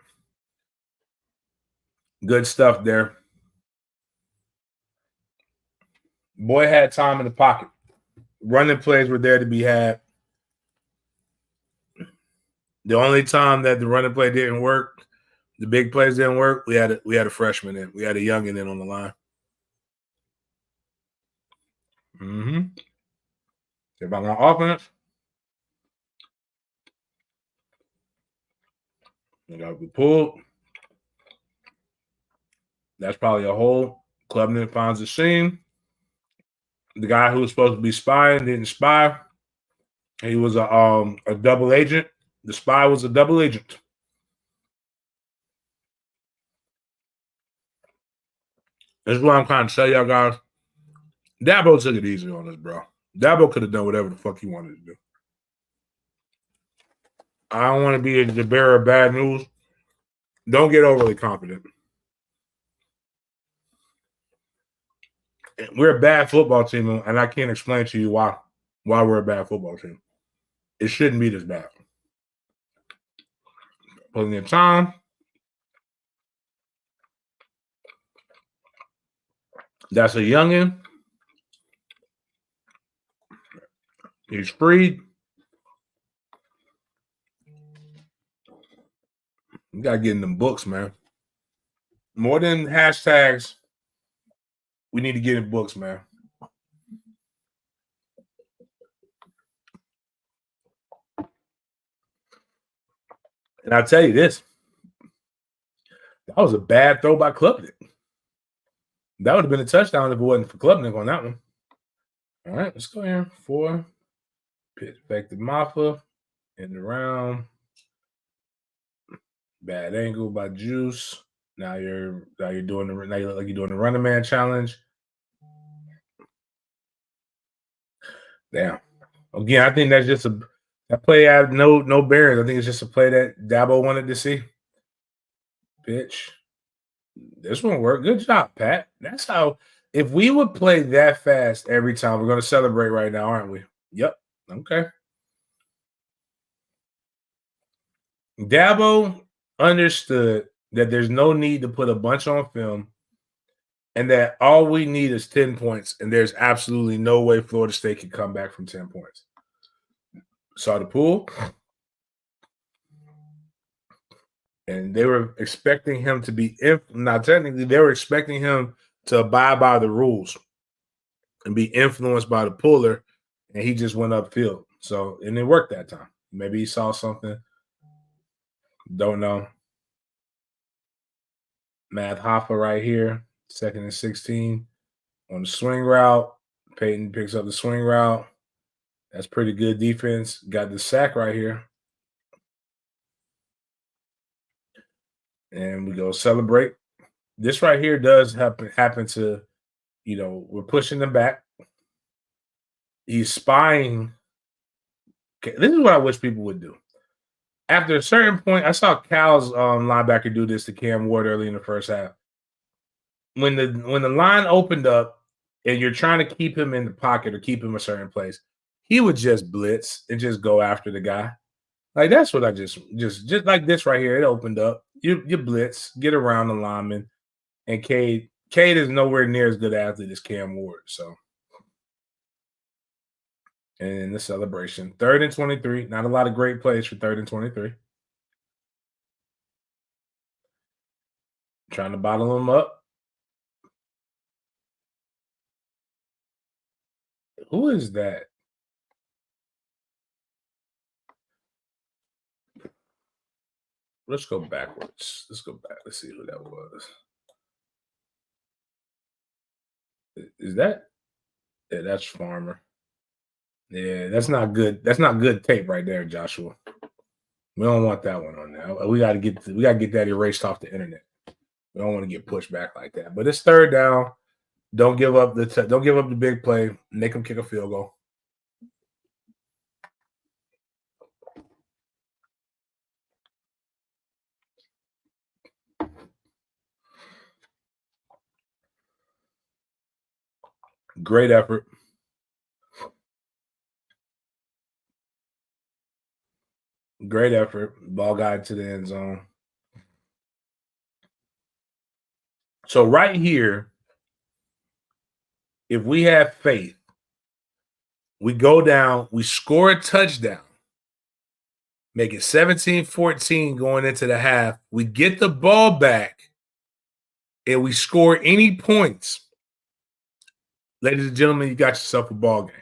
Good stuff there. Boy had time in the pocket. Running plays were there to be had. The only time that the running play didn't work, the big plays didn't work, we had a freshman in. We had a youngin' in on the line. If I'm on offense, we got to be pulled. That's probably a hole. Klubnik finds the seam. The guy who was supposed to be spying didn't spy. He was a double agent. The spy was a double agent. This is what I'm trying to tell y'all guys. Dabo took it easy on us, bro. Dabo could have done whatever the fuck he wanted to do. I don't want to be the bearer of bad news. Don't get overly confident. We're a bad football team, and I can't explain to you why we're a bad football team. It shouldn't be this bad. Putting in time. That's a youngin. He's free. You gotta get in them books, man. More than hashtags, we need to get in books, man. And I'll tell you this. That was a bad throw by Klubnik. That would have been a touchdown if it wasn't for Klubnik on that one. All right, let's go here. 4. Pitch back to Maffa. In the round. Bad angle by Juice. Now you're doing the running man challenge. Damn. Again, I think that's just that play I have no bearings. I think it's just a play that Dabo wanted to see. Pitch. This one worked. Good job, Pat. That's how. If we would play that fast every time, we're going to celebrate right now, aren't we? Yep. Okay. Dabo understood that there's no need to put a bunch on film and that all we need is 10 points, and there's absolutely no way Florida State can come back from 10 points. Saw the pool, and they were expecting him to be not technically, they were expecting him to abide by the rules and be influenced by the puller, and he just went upfield. So, and it worked that time. Maybe he saw something. Don't know. Matt Hoffa right here, 2nd and 16 on the swing route. Peyton picks up the swing route. That's pretty good defense. Got the sack right here. And we go celebrate. This right here does happen to, we're pushing them back. He's spying. Okay, this is what I wish people would do. After a certain point, I saw Cal's linebacker do this to Cam Ward early in the first half. When the line opened up and you're trying to keep him in the pocket or keep him a certain place, he would just blitz and just go after the guy. Like that's what I just like this right here. It opened up. You blitz, get around the lineman, and Cade is nowhere near as good an athlete as Cam Ward. So, and the celebration, 3rd and 23. Not a lot of great plays for 3rd and 23. Trying to bottle him up. Who is that? Let's go backwards. Let's go back. Let's see who that was. Is that? Yeah, that's Farmer. Yeah, that's not good. That's not good tape right there, Joshua. We don't want that one on there. We got to get that erased off the internet. We don't want to get pushed back like that. But it's 3rd down. Don't give up the big play. Make them kick a field goal. Great effort. Great effort. Ball got to the end zone. So right here, if we have faith, we go down, we score a touchdown, make it 17-14 going into the half. We get the ball back, and we score any points. Ladies and gentlemen, you got yourself a ball game.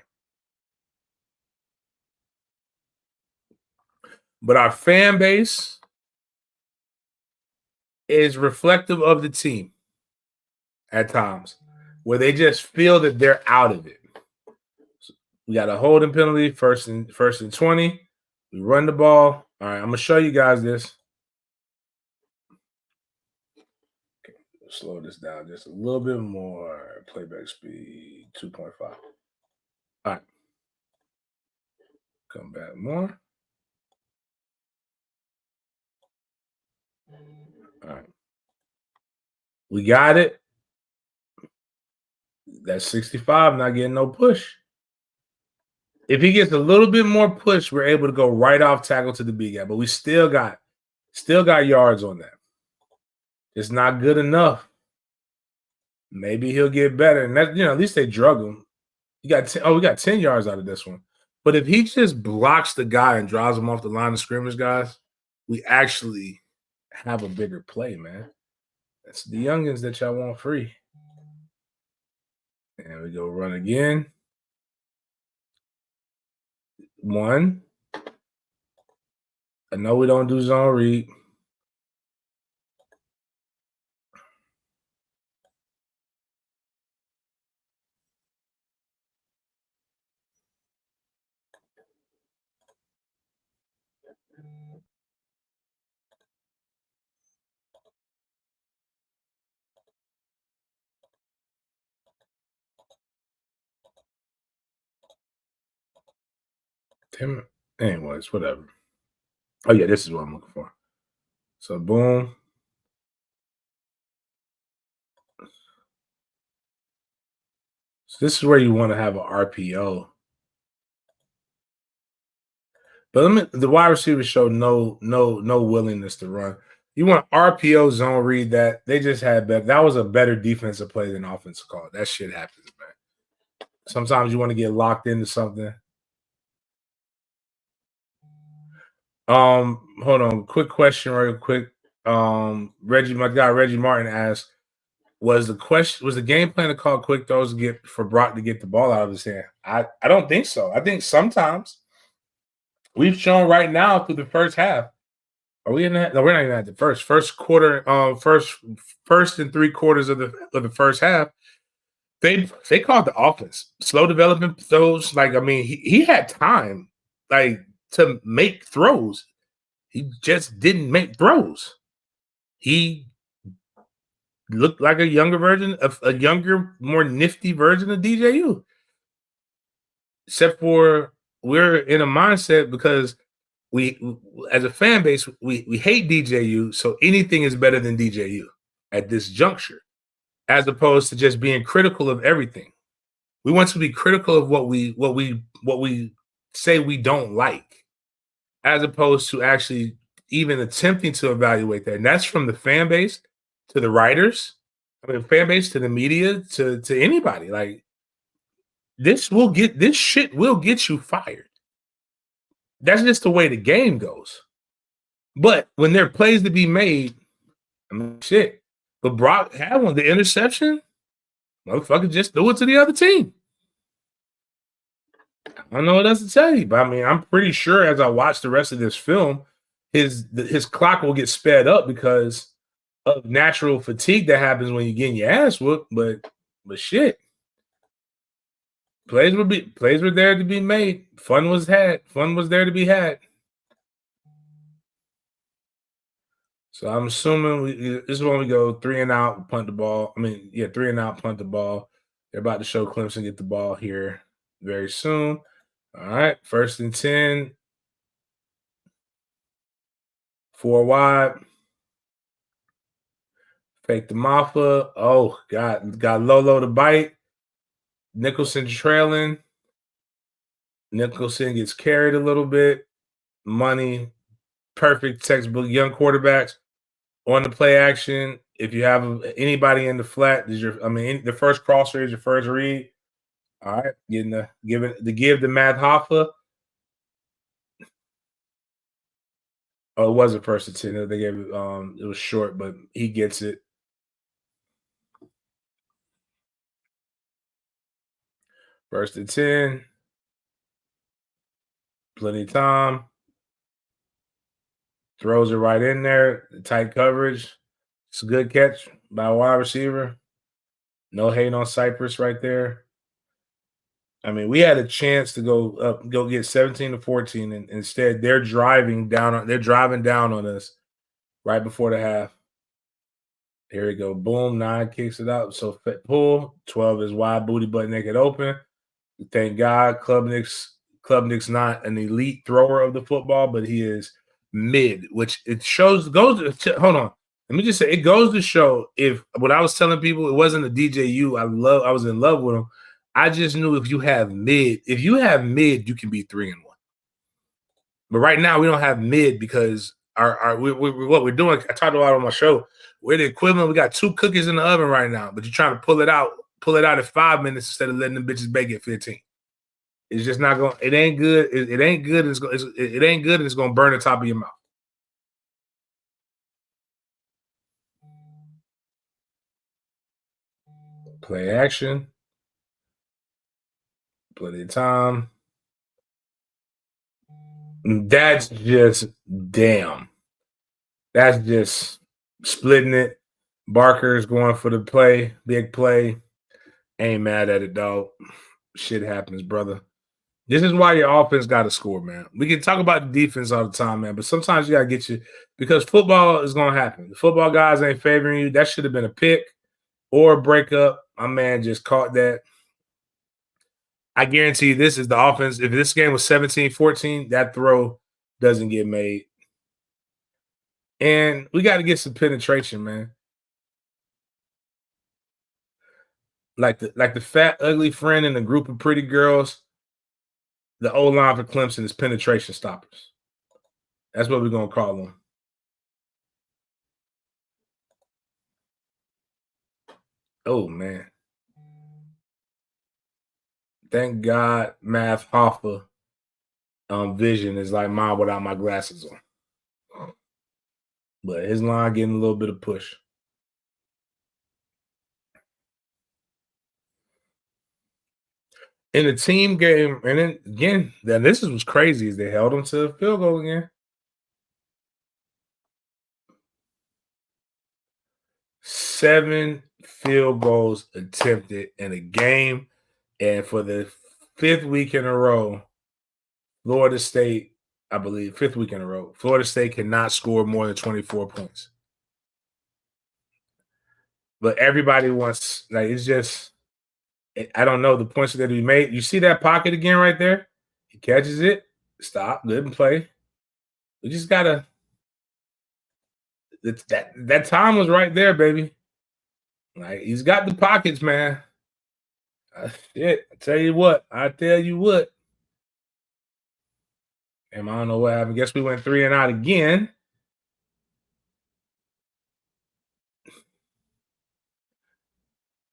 But our fan base is reflective of the team at times, where they just feel that they're out of it. We got a holding penalty, first and 20. We run the ball. All right, I'm gonna show you guys this. Okay, slow this down just a little bit more. Playback speed 2.5. All right. Come back more. All right. We got it. That's 65, not getting no push. If he gets a little bit more push, we're able to go right off tackle to the B gap, but we still got yards on that. It's not good enough. Maybe he'll get better. And that, at least they drug him. We got 10 yards out of this one. But if he just blocks the guy and drives him off the line of scrimmage, guys, we actually have a bigger play, man. That's the youngins that y'all want free. And we go run again. 1. I know we don't do zone read. Anyways, whatever. Oh, yeah, this is what I'm looking for. So, boom. So this is where you want to have an RPO. But the wide receivers show no willingness to run. You want RPO zone read that they just had better. That was a better defensive play than offensive call. That shit happens, man. Sometimes you want to get locked into something. Hold on. Quick question, real quick. My guy Reggie Martin asked, was the game plan to call quick throws for Brock to get the ball out of his hand? I don't think so. I think sometimes we've shown right now through the first half. Are we in that? No, we're not even at the first quarter. First and 3 quarters of the first half. They called the offense slow development throws. Like, I mean, he had time to make throws. He just didn't make throws. He looked like a younger, more nifty version of DJU. Except for we're in a mindset because we, as a fan base, we hate DJU, so anything is better than DJU at this juncture, as opposed to just being critical of everything. We want to be critical of what we say we don't like, as opposed to actually even attempting to evaluate that. And that's from the fan base to the writers, fan base to the media to anybody. Like, this shit will get you fired. That's just the way the game goes. But when there are plays to be made, I mean, shit. But Brock had one, the interception. Motherfucker just threw it to the other team. I don't know what else to tell you, but I mean, I'm pretty sure as I watch the rest of this film, his clock will get sped up because of natural fatigue that happens when you're getting your ass whooped. But shit, plays were there to be made. Fun was there to be had. So I'm assuming this is when we go 3 and out, punt the ball. 3 and out, punt the ball. They're about to show Clemson get the ball here very soon. All right, 1st and 10. 4 wide. Fake the Maffa. Oh, got Lolo to bite. Nicholson trailing. Nicholson gets carried a little bit. Money. Perfect textbook young quarterbacks on the play action. If you have anybody in the flat, the first crosser is your first read. All right, give the Matt Hoffa. Oh, it wasn't 1st and 10. They gave it. It was short, but he gets it. First and 10. Plenty of time. Throws it right in there. Tight coverage. It's a good catch by a wide receiver. No hate on Cypress right there. I mean, we had a chance to go get 17-14, and instead they're driving down on us right before the half. Here we go. Boom, 9 kicks it out. So pull, 12 is wide, booty butt naked open. Thank God Klubnik's not an elite thrower of the football, but he is mid, which it hold on. Let me just say, it goes to show if what I was telling people, it wasn't a DJU. I was in love with him. I just knew if you have mid, you can be 3-1. But right now we don't have mid because what we're doing. I talked about it on my show. We're the equivalent. We got 2 cookies in the oven right now, but you're trying to pull it out in 5 minutes instead of letting them bitches bake at 15. It's just not going. It ain't good. It ain't good. It ain't good, and it's going to burn the top of your mouth. Play action. Plenty of time. That's just damn. That's just splitting it. Barker's going for the play, big play. Ain't mad at it, dog. Shit happens, brother. This is why your offense got to score, man. We can talk about the defense all the time, man, but sometimes you got to get you because football is going to happen. The football guys ain't favoring you. That should have been a pick or a breakup. My man just caught that. I guarantee you this is the offense. If this game was 17-14, that throw doesn't get made. And we got to get some penetration, man. Like the fat, ugly friend in a group of pretty girls, the O-line for Clemson is penetration stoppers. That's what we're going to call them. Oh, man. Thank God Math Hoffa vision is like mine without my glasses on. But his line getting a little bit of push. In the team game, and then again, this was crazy is they held him to a field goal again. 7 field goals attempted in a game, and for the 5th week in a row, Florida State, I believe, 5th week in a row, Florida State cannot score more than 24 points. But everybody wants, like, it's just, I don't know the points that he made. You see that pocket again right there? He catches it, stop, let him play. We just gotta. That time was right there, baby. Like he's got the pockets, man. Shit, I tell you what. And I don't know what happened. Guess we went 3 and out again.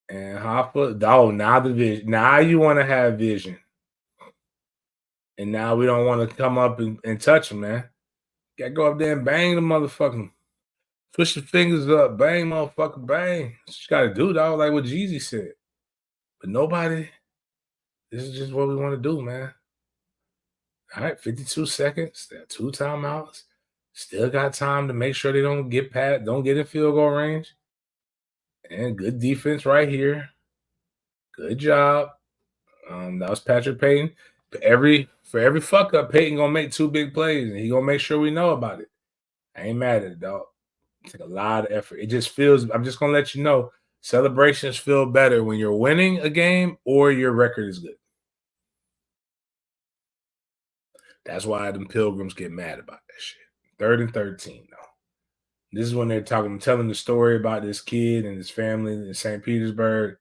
And Hoffa, now the vision. Now you want to have vision. And now we don't want to come up and touch him, man. Gotta go up there and bang the motherfucking. Push your fingers up, bang, motherfucker, bang. That's what you gotta do, dog, like what Jeezy said. But nobody, this is just what we want to do, man. All right, 52 seconds. There are 2 timeouts. Still got time to make sure they don't get in field goal range. And good defense right here. Good job. That was Patrick Payton. For every fuck up, Payton gonna make 2 big plays, and he gonna make sure we know about it. I ain't mad at it, dog. It took a lot of effort. It just feels. I'm just gonna let you know. Celebrations feel better when you're winning a game or your record is good. That's why them Pilgrims get mad about that shit. 3rd and 13, though. This is when they're telling the story about this kid and his family in St. Petersburg.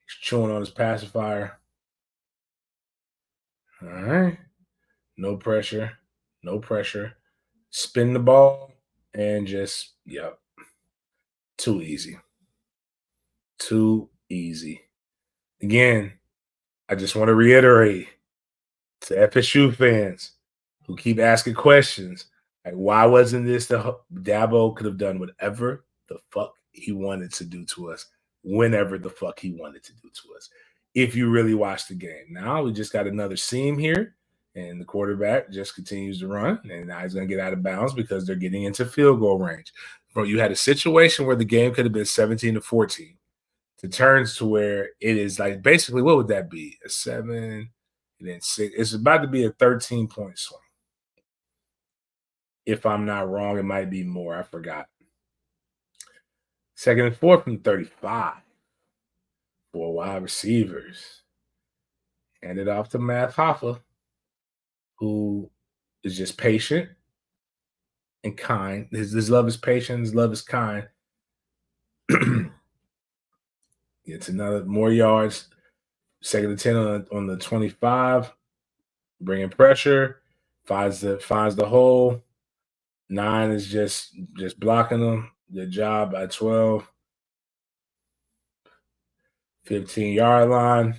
He's chewing on his pacifier. All right. No pressure. Spin the ball and just, yep. Too easy. Again, I just want to reiterate to FSU fans who keep asking questions, like, why wasn't this Dabo could have done whatever the fuck he wanted to do to us, whenever the fuck he wanted to do to us, if you really watch the game. Now we just got another seam here, and the quarterback just continues to run, and now he's going to get out of bounds because they're getting into field goal range. Bro, you had a situation where the game could have been 17-14. It turns to where it is like basically, what would that be? A 7, And then 6. It's about to be a 13-point swing. If I'm not wrong, it might be more. I forgot. 2nd and 4 from 35. 4 wide receivers. Hand it off to Matt Hoffa, who is just patient and kind. His love is patient. His love is kind. Gets another more yards. 2nd and 10 on the 25. Bringing pressure. Finds the hole. 9 is just blocking them. Good job by 12. 15-yard line.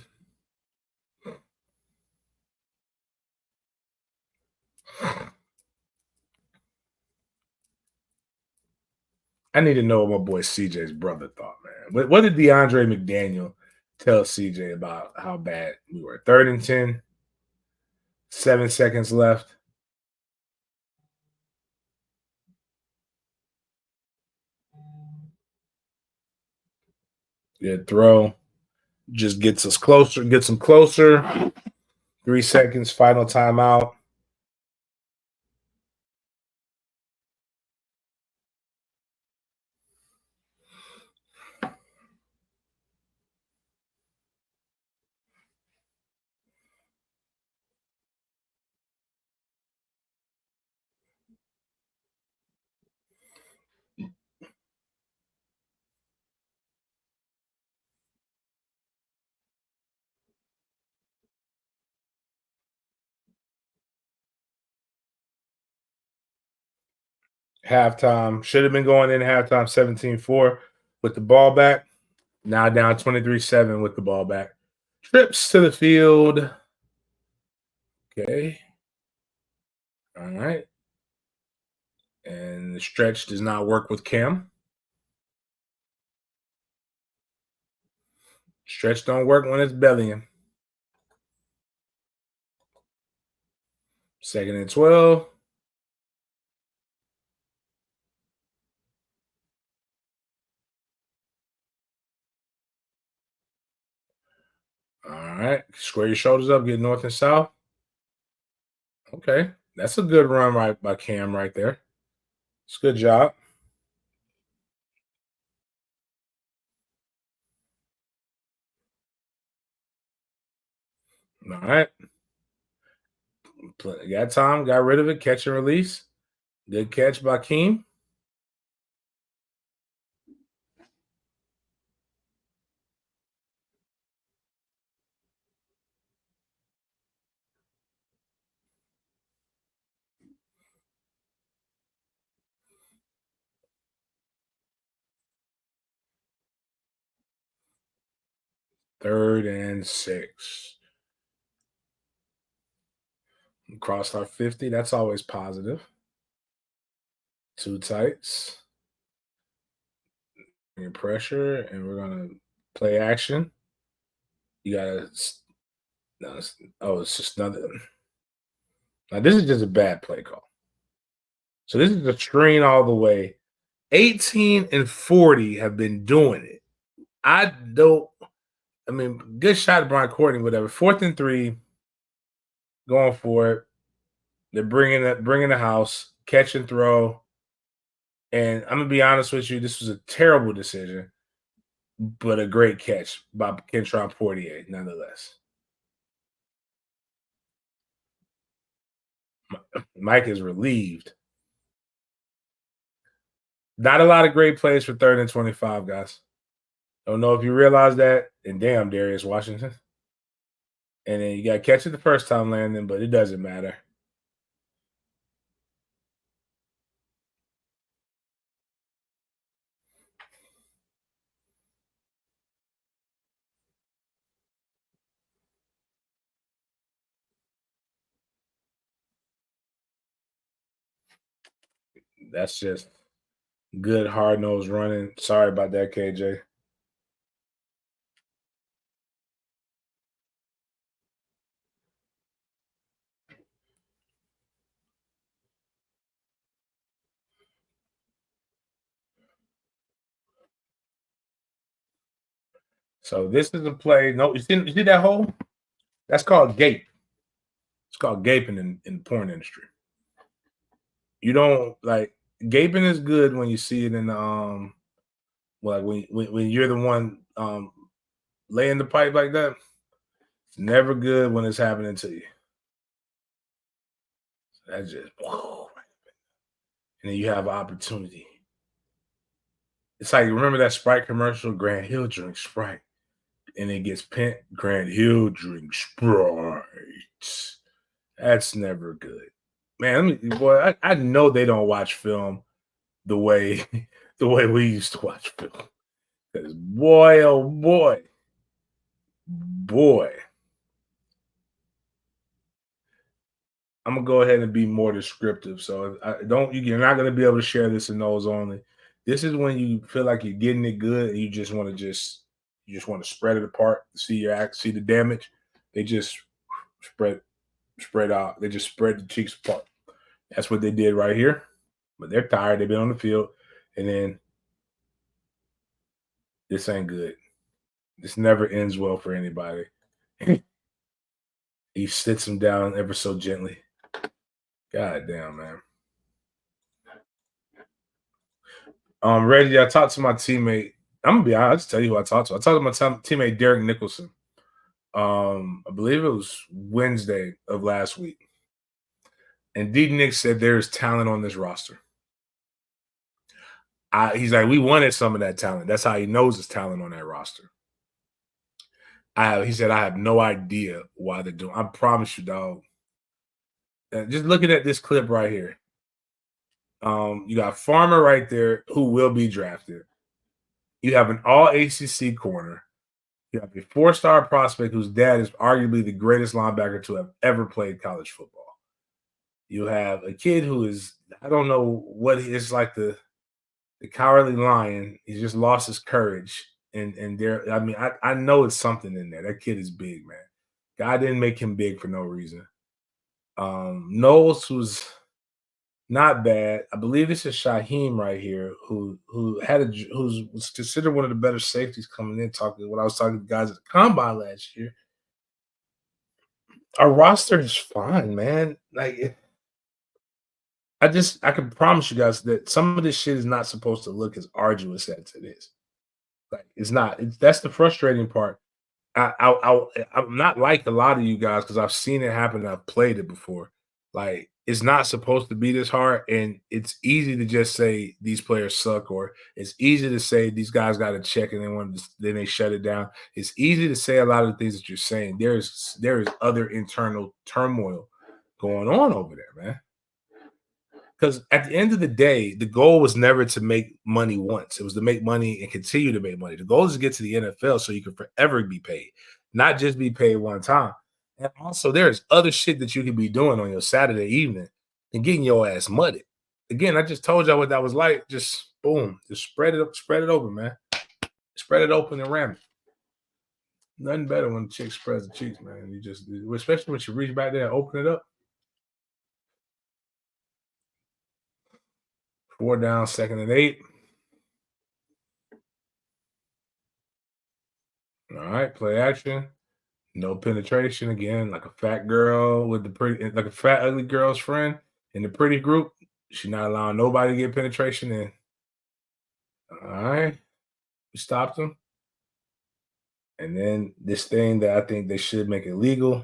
I need to know what my boy CJ's brother thought, man. What did DeAndre McDaniel tell CJ about how bad we were? 3rd and 10, 7 seconds left. Good throw. Just gets us closer, gets them closer. 3 seconds, final timeout. Halftime. Should have been going in halftime 17-4 with the ball back. Now down 23-7 with the ball back. Trips to the field. Okay. All right. And the stretch does not work with Cam. Stretch don't work when it's bellying. 2nd and 12. All right. Square your shoulders up. Get north and south. Okay. That's a good run right by Cam right there. It's a good job. All right. Got time. Got rid of it. Catch and release. Good catch by Keem. Third and 6. Crossed our 50. That's always positive. 2 tights. Bring pressure, and we're going to play action. You got to. No, it's just nothing. Now, this is just a bad play call. So, this is a screen all the way. 18 and 40 have been doing it. Good shot at Brian Courtney, whatever. 4th and 3, going for it. They're bringing the house, catch and throw. And I'm going to be honest with you, this was a terrible decision, but a great catch by Kentron Portier, nonetheless. Mike is relieved. Not a lot of great plays for 3rd and 25, guys. Don't know if you realize that. And damn, Darius Washington. And then you got to catch it the first time, Landon, but it doesn't matter. That's just good hard-nosed running. Sorry about that, KJ. So this is a play. No, you see that hole? That's called gate. It's called gaping in the porn industry. You don't like gaping is good when you see it in the like when you're the one laying the pipe like that. It's never good when it's happening to you. That's just and then you have opportunity. It's like remember that Sprite commercial, Grant Hill drink Sprite. And it gets pent, Grant Hill drink Sprite. That's never good. Man, boy, I know they don't watch film the way the way we used to watch film. Because boy, oh boy, I'm gonna go ahead and be more descriptive. So you're not gonna be able to share this in those only. This is when you feel like you're getting it good and you just want to spread it apart, see the damage. They just spread out. They just spread the cheeks apart. That's what they did right here. But they're tired. They've been on the field, and then this ain't good. This never ends well for anybody. He sits him down ever so gently. God damn, man. Reggie, I talked to my teammate. I'm gonna be honest. I'll just tell you who I talked to. I talked to my teammate Derek Nicholson. I believe it was Wednesday of last week, and D Nick said there is talent on this roster. He's like, we wanted some of that talent. That's how he knows there's talent on that roster. He said, I have no idea why they're doing. I promise you, dog. Just looking at this clip right here. You got Farmer right there who will be drafted. You have an all ACC corner. You have a 4-star prospect whose dad is arguably the greatest linebacker to have ever played college football. You have a kid who is, I don't know what it's like the cowardly lion. He just lost his courage. And there, I mean, I know it's something in there. That kid is big, man. God didn't make him big for no reason. Knowles, who's not bad. I believe this is Shaheem right here, who was considered one of the better safeties coming in. Talking when I was talking to guys at the combine last year. Our roster is fine, man. Like I can promise you guys that some of this shit is not supposed to look as arduous as it is. Like it's not. That's the frustrating part. I'm not like a lot of you guys because I've seen it happen. I've played it before. Like it's not supposed to be this hard, and it's easy to just say these players suck, or it's easy to say these guys got to check and then they shut it down. It's easy to say a lot of the things that you're saying. There is other internal turmoil going on over there, man. Because at the end of the day, the goal was never to make money once. It was to make money and continue to make money. The goal is to get to the NFL so you can forever be paid, not just be paid one time. And also, there's other shit that you could be doing on your Saturday evening and getting your ass mudded. Again, I just told y'all what that was like. Just boom, just spread it up, spread it open, man. Spread it open and ram it. Nothing better when the chick spreads the cheeks, man. You just, especially when you reach back there and open it up. 4 down, 2nd and 8. All right, play action. No penetration again, like a fat girl with the pretty, like a fat ugly girl's friend in the pretty group. She's not allowing nobody to get penetration in. All right, we stopped them, and then this thing that I think they should make it legal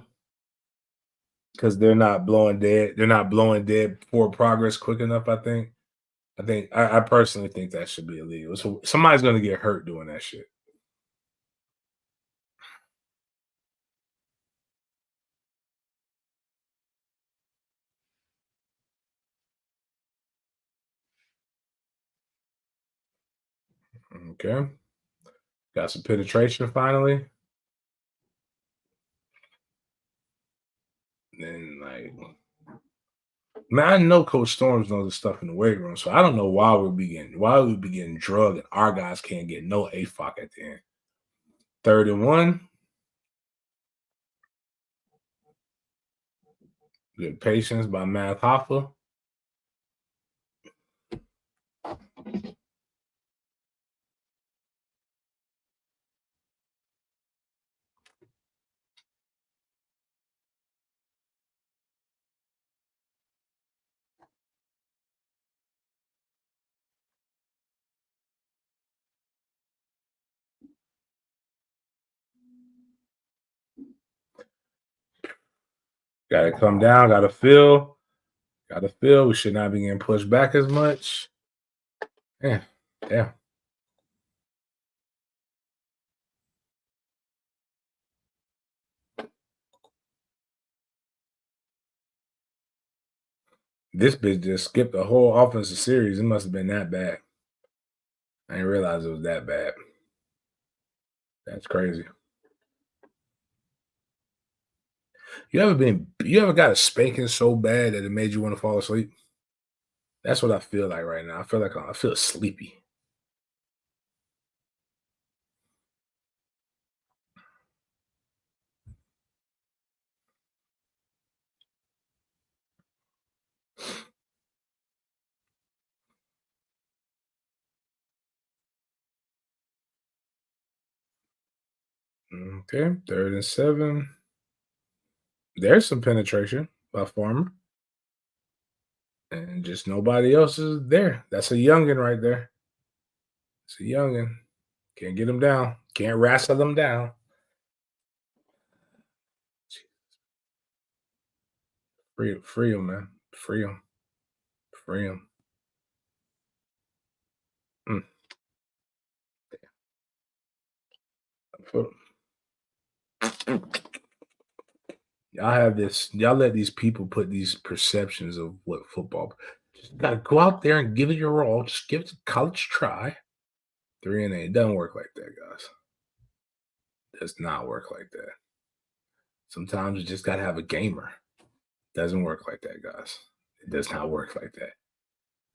because they're not blowing dead. They're not blowing dead for progress quick enough. I personally think that should be illegal. So somebody's gonna get hurt doing that shit. Okay. Got some penetration finally. And then like man, I know Coach Storms knows the stuff in the weight room, so I don't know why we be getting drugged and our guys can't get no AFOC at the end. 3rd and 1. Good patience by Matt Hoffa. Got to come down. Got to feel. Got to feel. We should not be getting pushed back as much. Yeah. Yeah. This bitch just skipped the whole offensive series. It must have been that bad. I didn't realize it was that bad. That's crazy. You ever got a spanking so bad that it made you want to fall asleep? That's what I feel like right now. I feel sleepy. Okay, 3rd and 7. There's some penetration by Farmer, and just nobody else is there. That's a youngin right there. It's a youngin. Can't get him down. Can't wrestle them down. Free him, man. Free him. Free him. Mm. Y'all have this. Y'all let these people put these perceptions of what football. Just gotta go out there and give it your all. Just give it a college try. 3-8. It doesn't work like that, guys. It does not work like that. Sometimes you just gotta have a gamer. It doesn't work like that, guys. It does not work like that.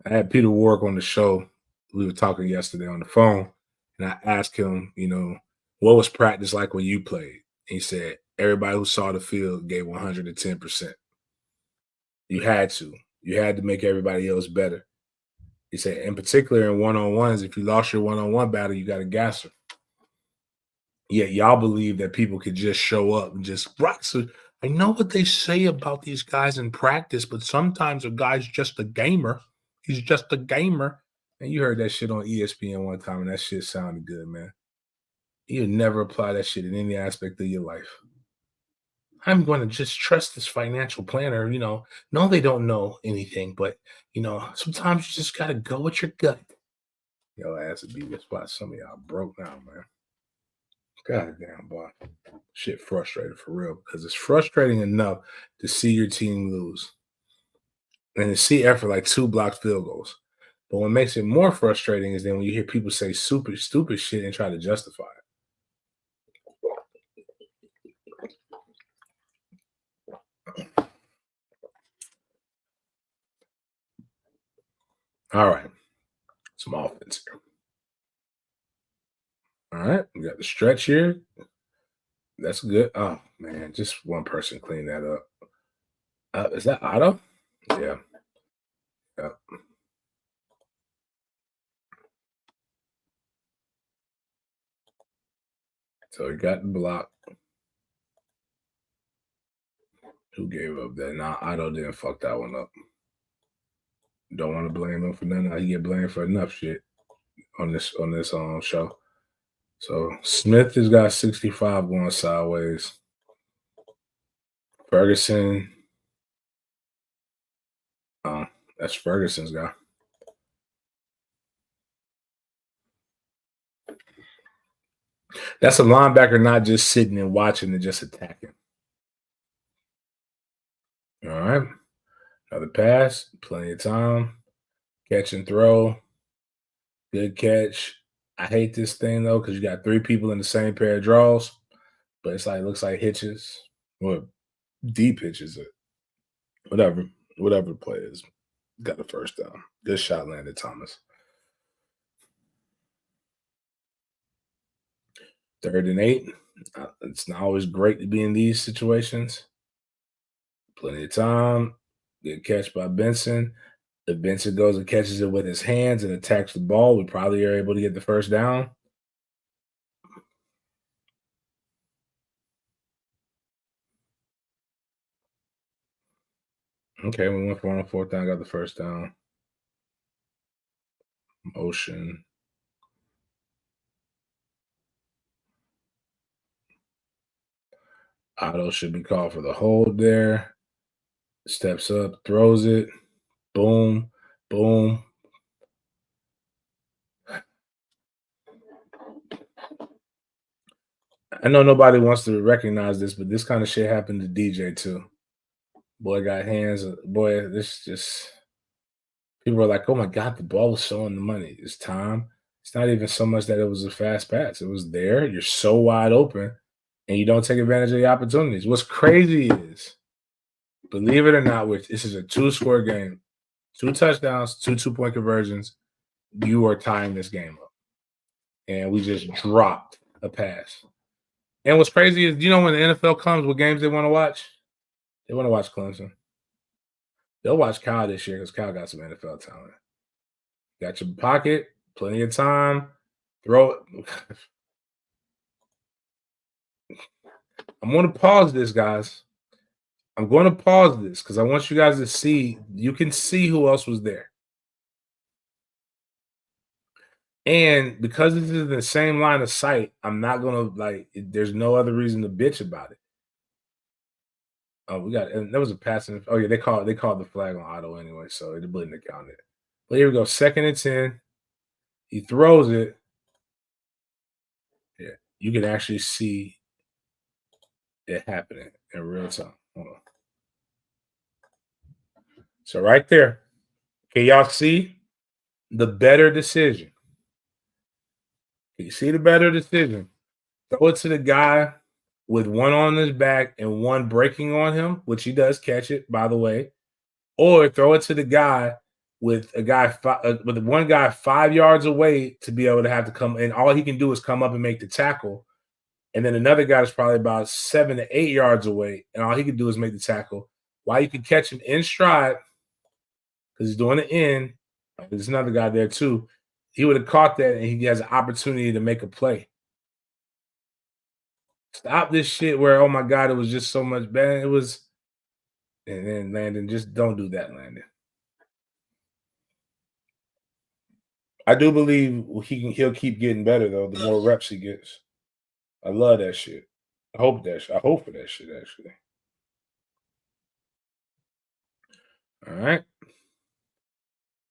I had Peter Warwick on the show. We were talking yesterday on the phone, and I asked him, what was practice like when you played? He said everybody who saw the field gave 110%. You had to. You had to make everybody else better. He said, in particular, in one-on-ones, if you lost your one-on-one battle, you got a gasser. Yet y'all believe that people could just show up and just rock. So I know what they say about these guys in practice, but sometimes a guy's just a gamer. He's just a gamer. And you heard that shit on ESPN one time, and that shit sounded good, man. You never apply that shit in any aspect of your life. I'm going to just trust this financial planner. No, they don't know anything, but sometimes you just got to go with your gut. Yo, ass would be this spot. Some of y'all broke now, man. God damn, boy. Shit frustrated for real because it's frustrating enough to see your team lose and to see effort like 2 blocked field goals. But what makes it more frustrating is then when you hear people say super stupid shit and try to justify it. All right. Some offense here. All right. We got the stretch here. That's good. Oh, man. Just one person clean that up. Is that Otto? Yeah. Yeah. So he got the block. Who gave up that? Nah, Otto didn't fuck that one up. Don't want to blame him for nothing. He get blamed for enough shit on this show. So Smith has got 65 going sideways. Ferguson. That's Ferguson's guy. That's a linebacker not just sitting and watching and just attacking. All right. Another pass. Plenty of time. Catch and throw. Good catch. I hate this thing though, because you got 3 people in the same pair of draws, but it's like looks like hitches. Or deep hitches. Whatever the play is. Got the first down. Good shot landed Thomas. 3rd and 8. It's not always great to be in these situations. Plenty of time. Good catch by Benson. If Benson goes and catches it with his hands and attacks the ball, we probably are able to get the first down. Okay, we went for on 4th down, got the first down. Motion. Otto should be called for the hold there. Steps up, throws it. Boom, boom. I know nobody wants to recognize this, but this kind of shit happened to DJ too. Boy got hands. Boy, this just people are like, oh my God, the ball was so on the money. It's time. It's not even so much that it was a fast pass. It was there. You're so wide open and you don't take advantage of the opportunities. What's crazy is, believe it or not, which this is a 2-score game, 2 touchdowns, 2 2-point conversions. You are tying this game up. And we just dropped a pass. And what's crazy is, when the NFL comes, what games they want to watch? They want to watch Clemson. They'll watch Cal this year because Cal got some NFL talent. Got your pocket, plenty of time. Throw it. I'm going to pause this, guys. I'm going to pause this because I want you guys to see. You can see who else was there. And because this is in the same line of sight, I'm not going to, there's no other reason to bitch about it. Oh, and there was a passing. Oh, yeah, they called the flag on Otto anyway, so it wouldn't have counted. But here we go, 2nd and 10. He throws it. Yeah, you can actually see it happening in real time. Hold on. So right there, can y'all see the better decision? Can you see the better decision? Throw it to the guy with one on his back and one breaking on him, which he does catch it, by the way, or throw it to the guy with one guy 5 yards away to be able to have to come, and all he can do is come up and make the tackle. And then another guy is probably about 7 to 8 yards away, and all he can do is make the tackle. While you can catch him in stride, because he's doing it in. There's another guy there too. He would have caught that, and he has an opportunity to make a play. Stop this shit where, oh my God, it was just so much bad. It was, and then Landon, just don't do that, Landon. I do believe he'll keep getting better though, the more reps he gets. I love that shit. I hope for that shit, actually. All right.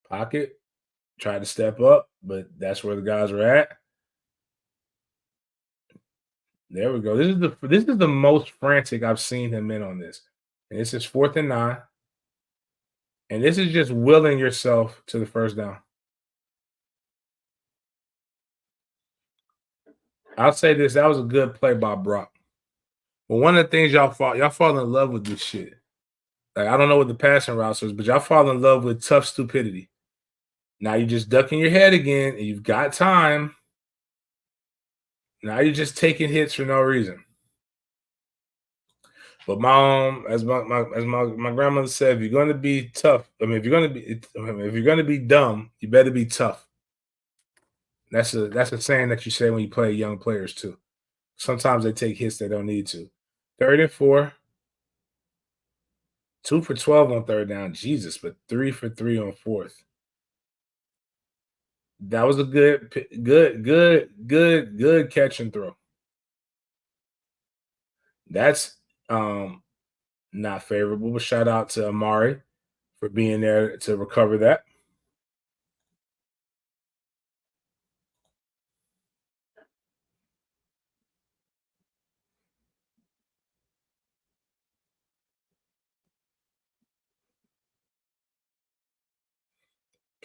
Pocket. Tried to step up, but that's where the guys are at. There we go. This is the most frantic I've seen him in on this. And this is 4th and 9. And this is just willing yourself to the first down. I'll say this. That was a good play by Brock. But one of the things y'all fall in love with this shit. Like, I don't know what the passing route is, but y'all fall in love with tough stupidity. Now you're just ducking your head again, and you've got time. Now you're just taking hits for no reason. But as my grandmother said, if you're going to be tough, if you're going to be dumb, you better be tough. That's a saying that you say when you play young players too. Sometimes they take hits they don't need to. 3rd and 4. 2 for 12 on 3rd down. Jesus, but 3 for 3 on 4th. That was a good catch and throw. That's not favorable, but shout out to Amari for being there to recover that.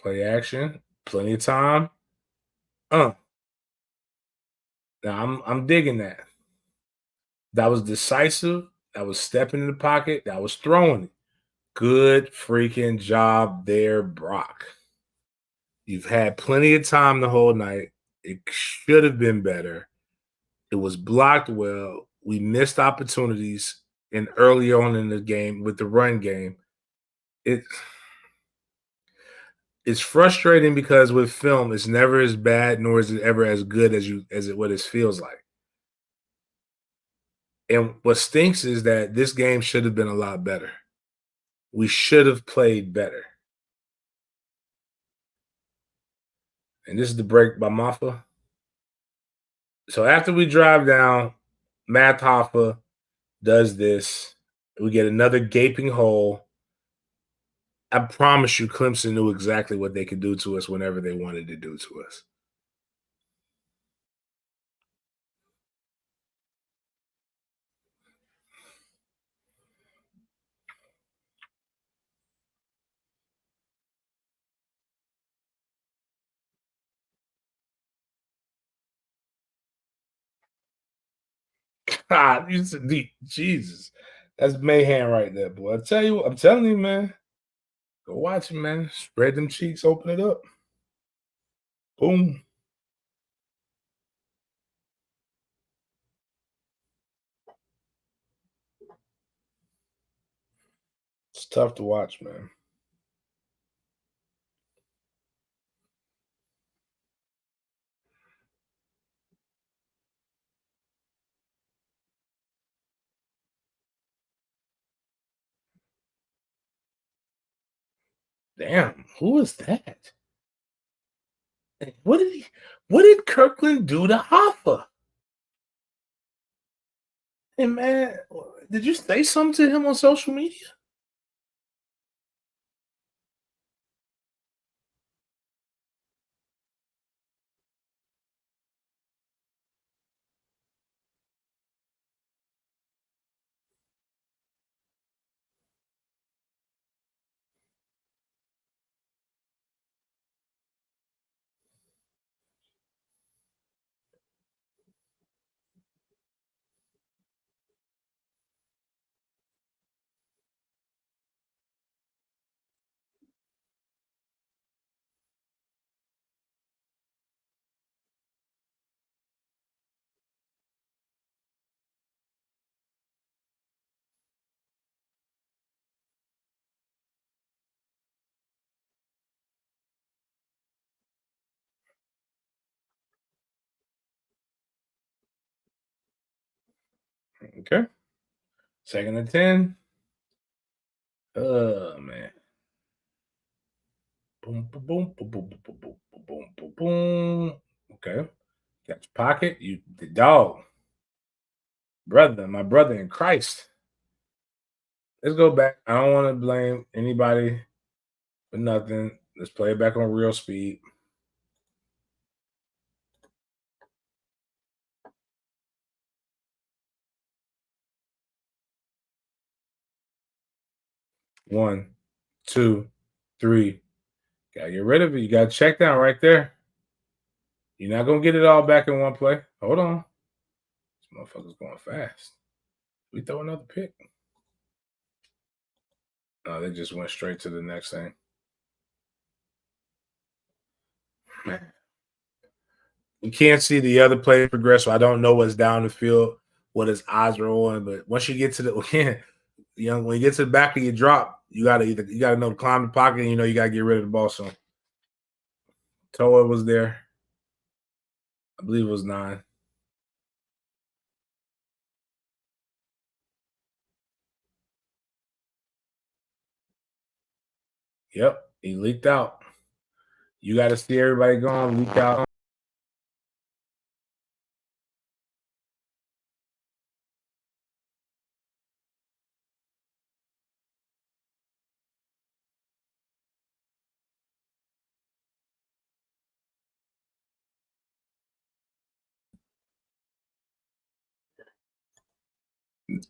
Play action, plenty of time. Now I'm digging that. That was decisive. That was stepping in the pocket. That was throwing it. Good freaking job there, Brock. You've had plenty of time the whole night. It should have been better. It was blocked well. We missed opportunities early on in the game with the run game. It's frustrating because with film, it's never as bad, nor is it ever as good as what it feels like. And what stinks is that this game should have been a lot better. We should have played better. And this is the break by Maffa. So after we drive down, Matt Hoffa does this. We get another gaping hole. I promise you, Clemson knew exactly what they could do to us whenever they wanted to do to us. God, you said, Jesus, that's mayhem right there, boy. I'm telling you, man. Go watch it, man. Spread them cheeks, open it up. Boom. It's tough to watch, man. Damn, who is that? What did he? What did Kirkland do to Hoffa? Hey man, did you say something to him on social media? Okay. Second and 10. Oh man. Boom, boom, boom, boom, boom, boom, boom, boom, boom, boom, boom. Okay. Got your pocket. You the dog. Brother, my brother in Christ. Let's go back. I don't want to blame anybody for nothing. Let's play it back on real speed. One, two, three. Gotta get rid of it. You gotta check down right there. You're not gonna get it all back in one play. Hold on. This motherfucker's going fast. We throw another pick. No, they just went straight to the next thing. Man. You can't see the other play progress, so I don't know what's down the field, what his eyes are on. But once you get to the when you get to the back of your drop, you gotta know to climb the pocket and you gotta get rid of the ball. So Toa was there. I believe it was 9. Yep, he leaked out. You got to see everybody going, leak out.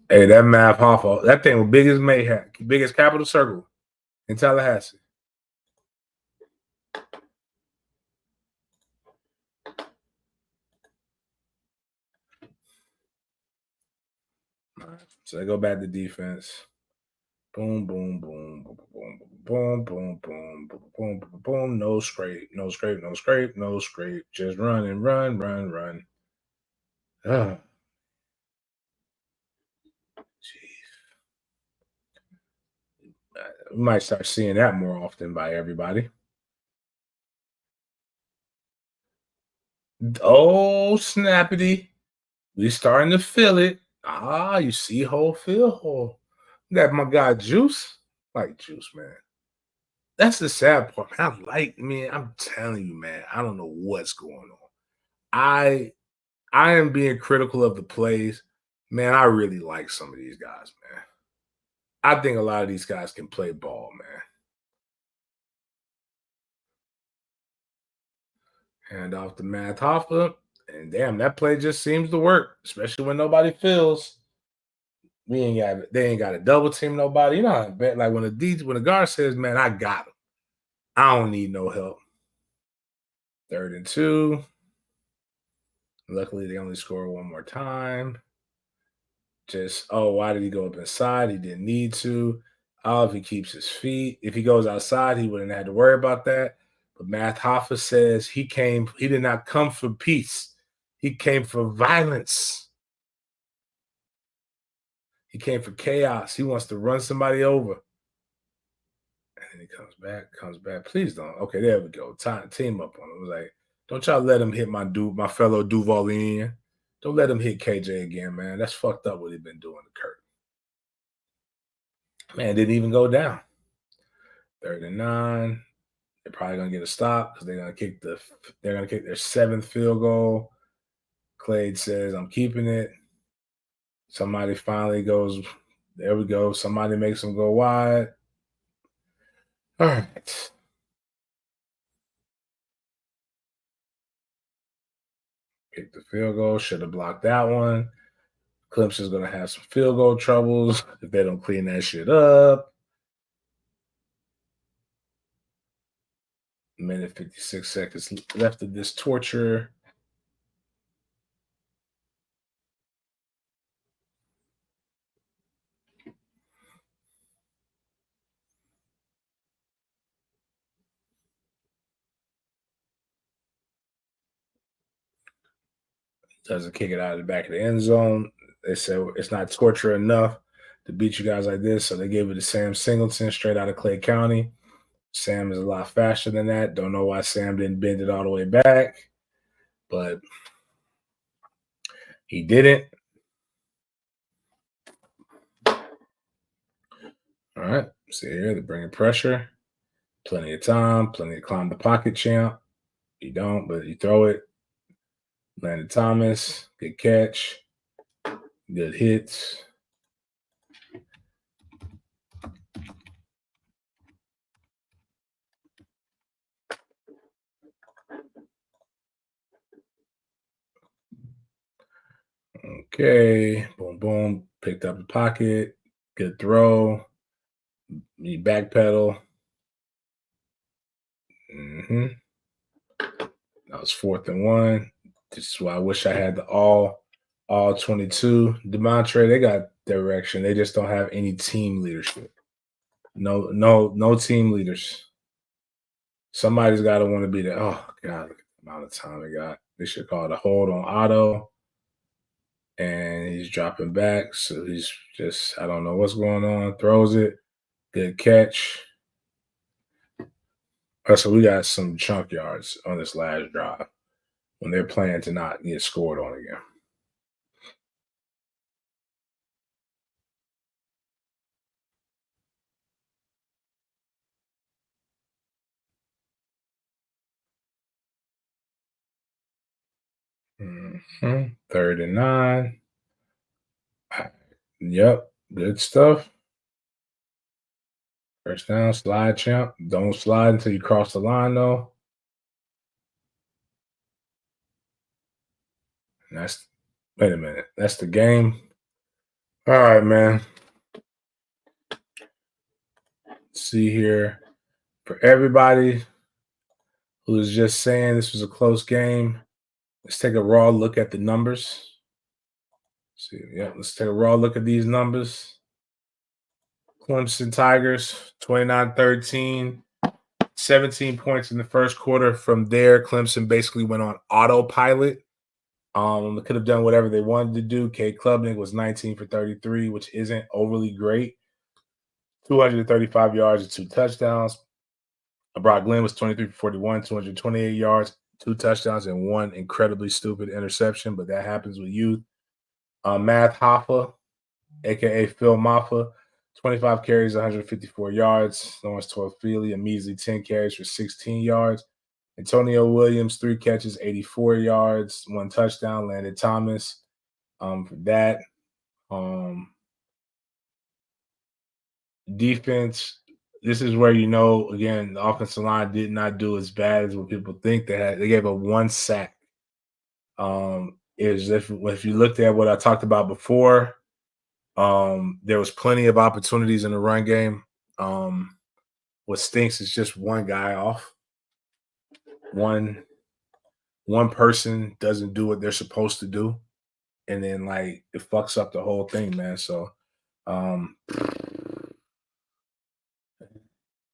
Hey, that math Hoffa, that thing was big as Mayhem, big as Capital Circle in Tallahassee. So they go back to defense. Boom, boom, boom, boom, boom, boom, boom, boom, boom, boom, boom, boom. No scrape, no scrape, no scrape, no scrape. Just run and run, run, run. Oh, jeez. We might start seeing that more often by everybody. Oh, snappity. We starting to feel it. Ah, you see whole feel whole. That my guy Juice. Like Juice, man. That's the sad part. Man, I'm telling you, man, I don't know what's going on. I I am being critical of the plays. Man, I really like some of these guys, man. I think a lot of these guys can play ball, man. Hand off to Matt Hoffa. And damn, that play just seems to work, especially when nobody feels. They ain't got to double team nobody. You know how I bet like when the guard says, man, I got him. I don't need no help. 3rd and 2. Luckily, they only score one more time. Why did he go up inside? He didn't need to. If he keeps his feet. If he goes outside, he wouldn't have to worry about that. But Matt Hoffa says he did not come for peace. He came for violence. He came for chaos. He wants to run somebody over. And then he comes back. Please don't. Okay, there we go. Team up on him. Like, don't y'all let him hit my fellow Duvalian. Don't let him hit KJ again, man. That's fucked up what he's been doing to Kurt. Man, didn't even go down. 3rd and 9. They're probably gonna get a stop because they're gonna kick their 7th field goal. Clade says, I'm keeping it. Somebody finally goes, there we go. Somebody makes them go wide. All right. Kick the field goal. Should have blocked that one. Clemson's going to have some field goal troubles if they don't clean that shit up. Minute 56 seconds left of this torture. Doesn't kick it out of the back of the end zone. They said it's not torture enough to beat you guys like this, so they gave it to Sam Singleton straight out of Clay County. Sam is a lot faster than that. Don't know why Sam didn't bend it all the way back, but he didn't. All right, see here, they're bringing pressure. Plenty of time, plenty to climb the pocket, champ. You don't, but you throw it. Landon Thomas, good catch, good hits. Okay, boom, boom, picked up the pocket, good throw. You backpedal. That was 4th and 1. This is why I wish I had the all 22. Demontre, they got direction. They just don't have any team leadership. No team leaders. Somebody's got to want to be there. Oh God, look at the amount of time they got. They should call it a hold on Otto. And he's dropping back. So he's just, I don't know what's going on. Throws it. Good catch. So we got some chunk yards on this last drive when they're playing to not get scored on again. Mm-hmm. 3rd and 9. Yep, good stuff. First down, slide, champ. Don't slide until you cross the line, though. And wait a minute. That's the game. All right, man. Let's see here. For everybody who was just saying this was a close game, let's take a raw look at the numbers. Let's take a raw look at these numbers. Clemson Tigers, 29-13. 17 points in the first quarter. From there, Clemson basically went on autopilot. They could have done whatever they wanted to do. Cade Klubnik was 19 for 33, which isn't overly great. 235 yards and 2 touchdowns. Brock Glenn was 23 for 41, 228 yards, 2 touchdowns, and 1 incredibly stupid interception, but that happens with youth. Matt Hoffa, a.k.a. Phil Maffa, 25 carries, 154 yards. Lawrence Toafili, a measly 10 carries for 16 yards. Antonio Williams, 3 catches, 84 yards, 1 touchdown. Landon Thomas for that. Defense, this is where, again, the offensive line did not do as bad as what people think they had. They gave up 1 sack. If you looked at what I talked about before, there was plenty of opportunities in the run game. What stinks is just one guy off. One person doesn't do what they're supposed to do, and then like it fucks up the whole thing, man. So,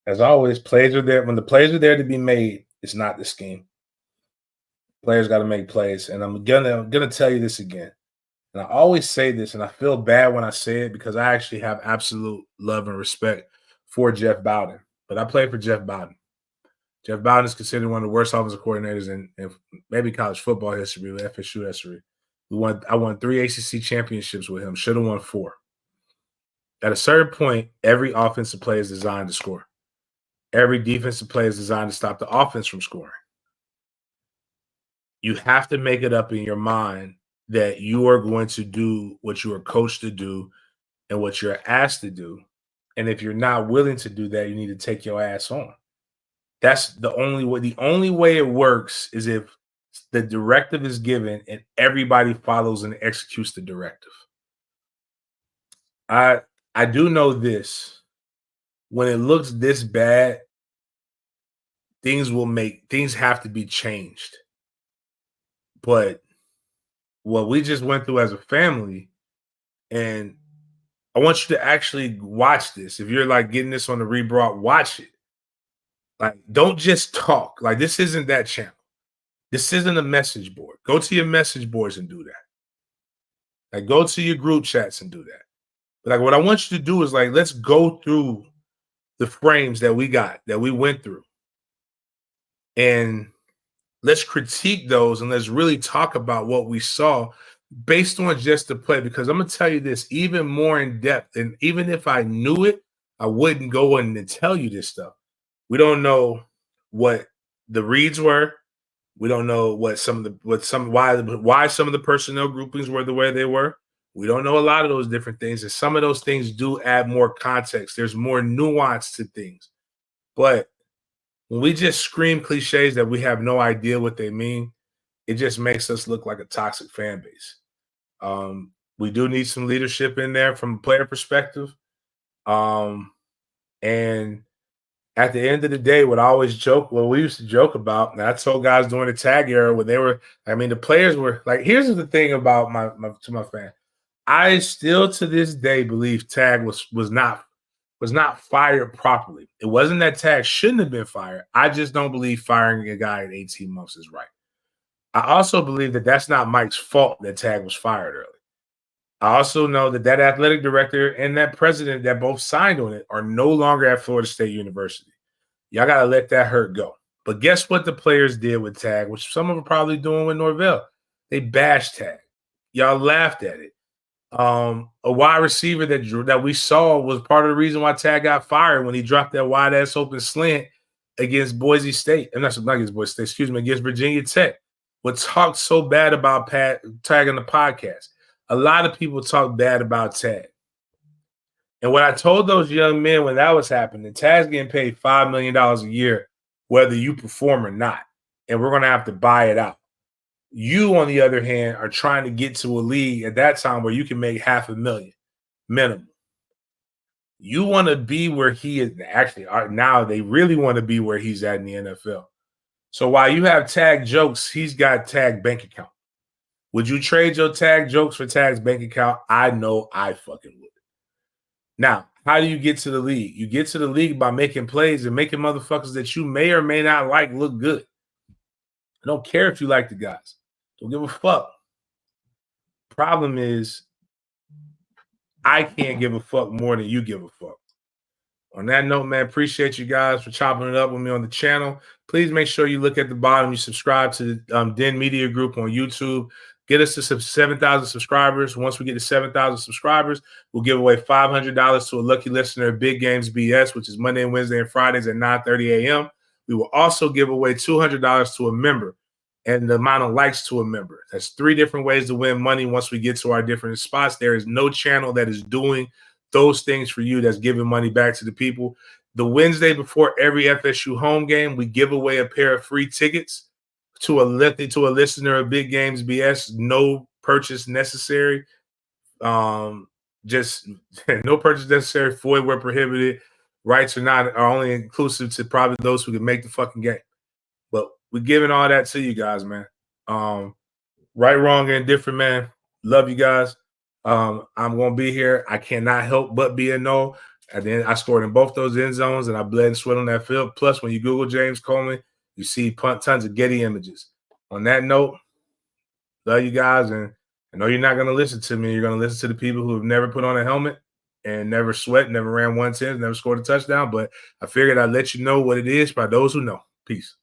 as always, plays are there. When the plays are there to be made, it's not the scheme. Players got to make plays, and I'm gonna tell you this again. And I always say this, and I feel bad when I say it because I actually have absolute love and respect for Jeff Bowden. But I played for Jeff Bowden. Jeff Bowden is considered one of the worst offensive coordinators in maybe college football history, FSU history. I won 3 ACC championships with him. Should have won 4. At a certain point, every offensive play is designed to score. Every defensive play is designed to stop the offense from scoring. You have to make it up in your mind that you are going to do what you are coached to do and what you're asked to do. And if you're not willing to do that, you need to take your ass on. That's the only way. The only way it works is if the directive is given and everybody follows and executes the directive. I do know this. When it looks this bad, things have to be changed. But what we just went through as a family, and I want you to actually watch this. If you're like getting this on the rebroad, watch it. Like, don't just talk. Like, this isn't that channel. This isn't a message board. Go to your message boards and do that. Like, go to your group chats and do that. But like, what I want you to do is like, let's go through the frames that we went through. And let's critique those and let's really talk about what we saw based on just the play. Because I'm going to tell you this even more in depth. And even if I knew it, I wouldn't go in and tell you this stuff. We don't know what the reads were. We don't know why some of the personnel groupings were the way they were. We don't know a lot of those different things. And some of those things do add more context. There's more nuance to things. But when we just scream cliches that we have no idea what they mean, it just makes us look like a toxic fan base. We do need some leadership in there from a player perspective. And at the end of the day, we used to joke about, and I told guys during the tag era when the players were like, here's the thing about my fan. I still to this day believe Tag was not fired properly. It wasn't that Tag shouldn't have been fired. I just don't believe firing a guy in 18 months is right. I also believe that that's not Mike's fault that Tag was fired early. I also know that athletic director and that president that both signed on it are no longer at Florida State University. Y'all got to let that hurt go. But guess what the players did with Tag, which some of them are probably doing with Norvell? They bashed Tag. Y'all laughed at it. A wide receiver that we saw was part of the reason why Tag got fired when he dropped that wide-ass open slant against Boise State. And not against Boise State, excuse me, against Virginia Tech. What talked so bad about Tag on the podcast? A lot of people talk bad about Tag. And what I told those young men when that was happening, Tag's getting paid $5 million a year, whether you perform or not. And we're going to have to buy it out. You, on the other hand, are trying to get to a league at that time where you can make $500,000 minimum. You want to be where he is. Actually, now they really want to be where he's at in the NFL. So while you have Tag jokes, he's got Tag bank account. Would you trade your Tag jokes for Tag's bank account? I know I fucking would. Now, how do you get to the league? You get to the league by making plays and making motherfuckers that you may or may not like look good. I don't care if you like the guys. Don't give a fuck. Problem is, I can't give a fuck more than you give a fuck. On that note, man, appreciate you guys for chopping it up with me on the channel. Please make sure you look at the bottom. You subscribe to the Den Media Group on YouTube. Get us to 7,000 subscribers. Once we get to 7,000 subscribers, we'll give away $500 to a lucky listener of Big Games BS, which is Monday and Wednesday and Fridays at 9:30 a.m. We will also give away $200 to a member and the amount of likes to a member. That's 3 different ways to win money once we get to our different spots. There is no channel that is doing those things for you that's giving money back to the people. the Wednesday before every FSU home game, we give away a pair of free tickets to a listener of Big Games BS. No purchase necessary. Just no purchase necessary. Void where prohibited. Rights are only inclusive to probably those who can make the fucking game. But we're giving all that to you guys, man. Right, wrong, and indifferent, man. Love you guys. I'm gonna be here. I cannot help but be a no. And then I scored in both those end zones, and I bled and sweat on that field. Plus, when you Google James Coleman, you see tons of Getty images. On that note, love you guys, and I know you're not gonna listen to me. You're gonna listen to the people who have never put on a helmet and never sweat, never ran 110, never scored a touchdown. But I figured I'd let you know what it is by those who know. Peace.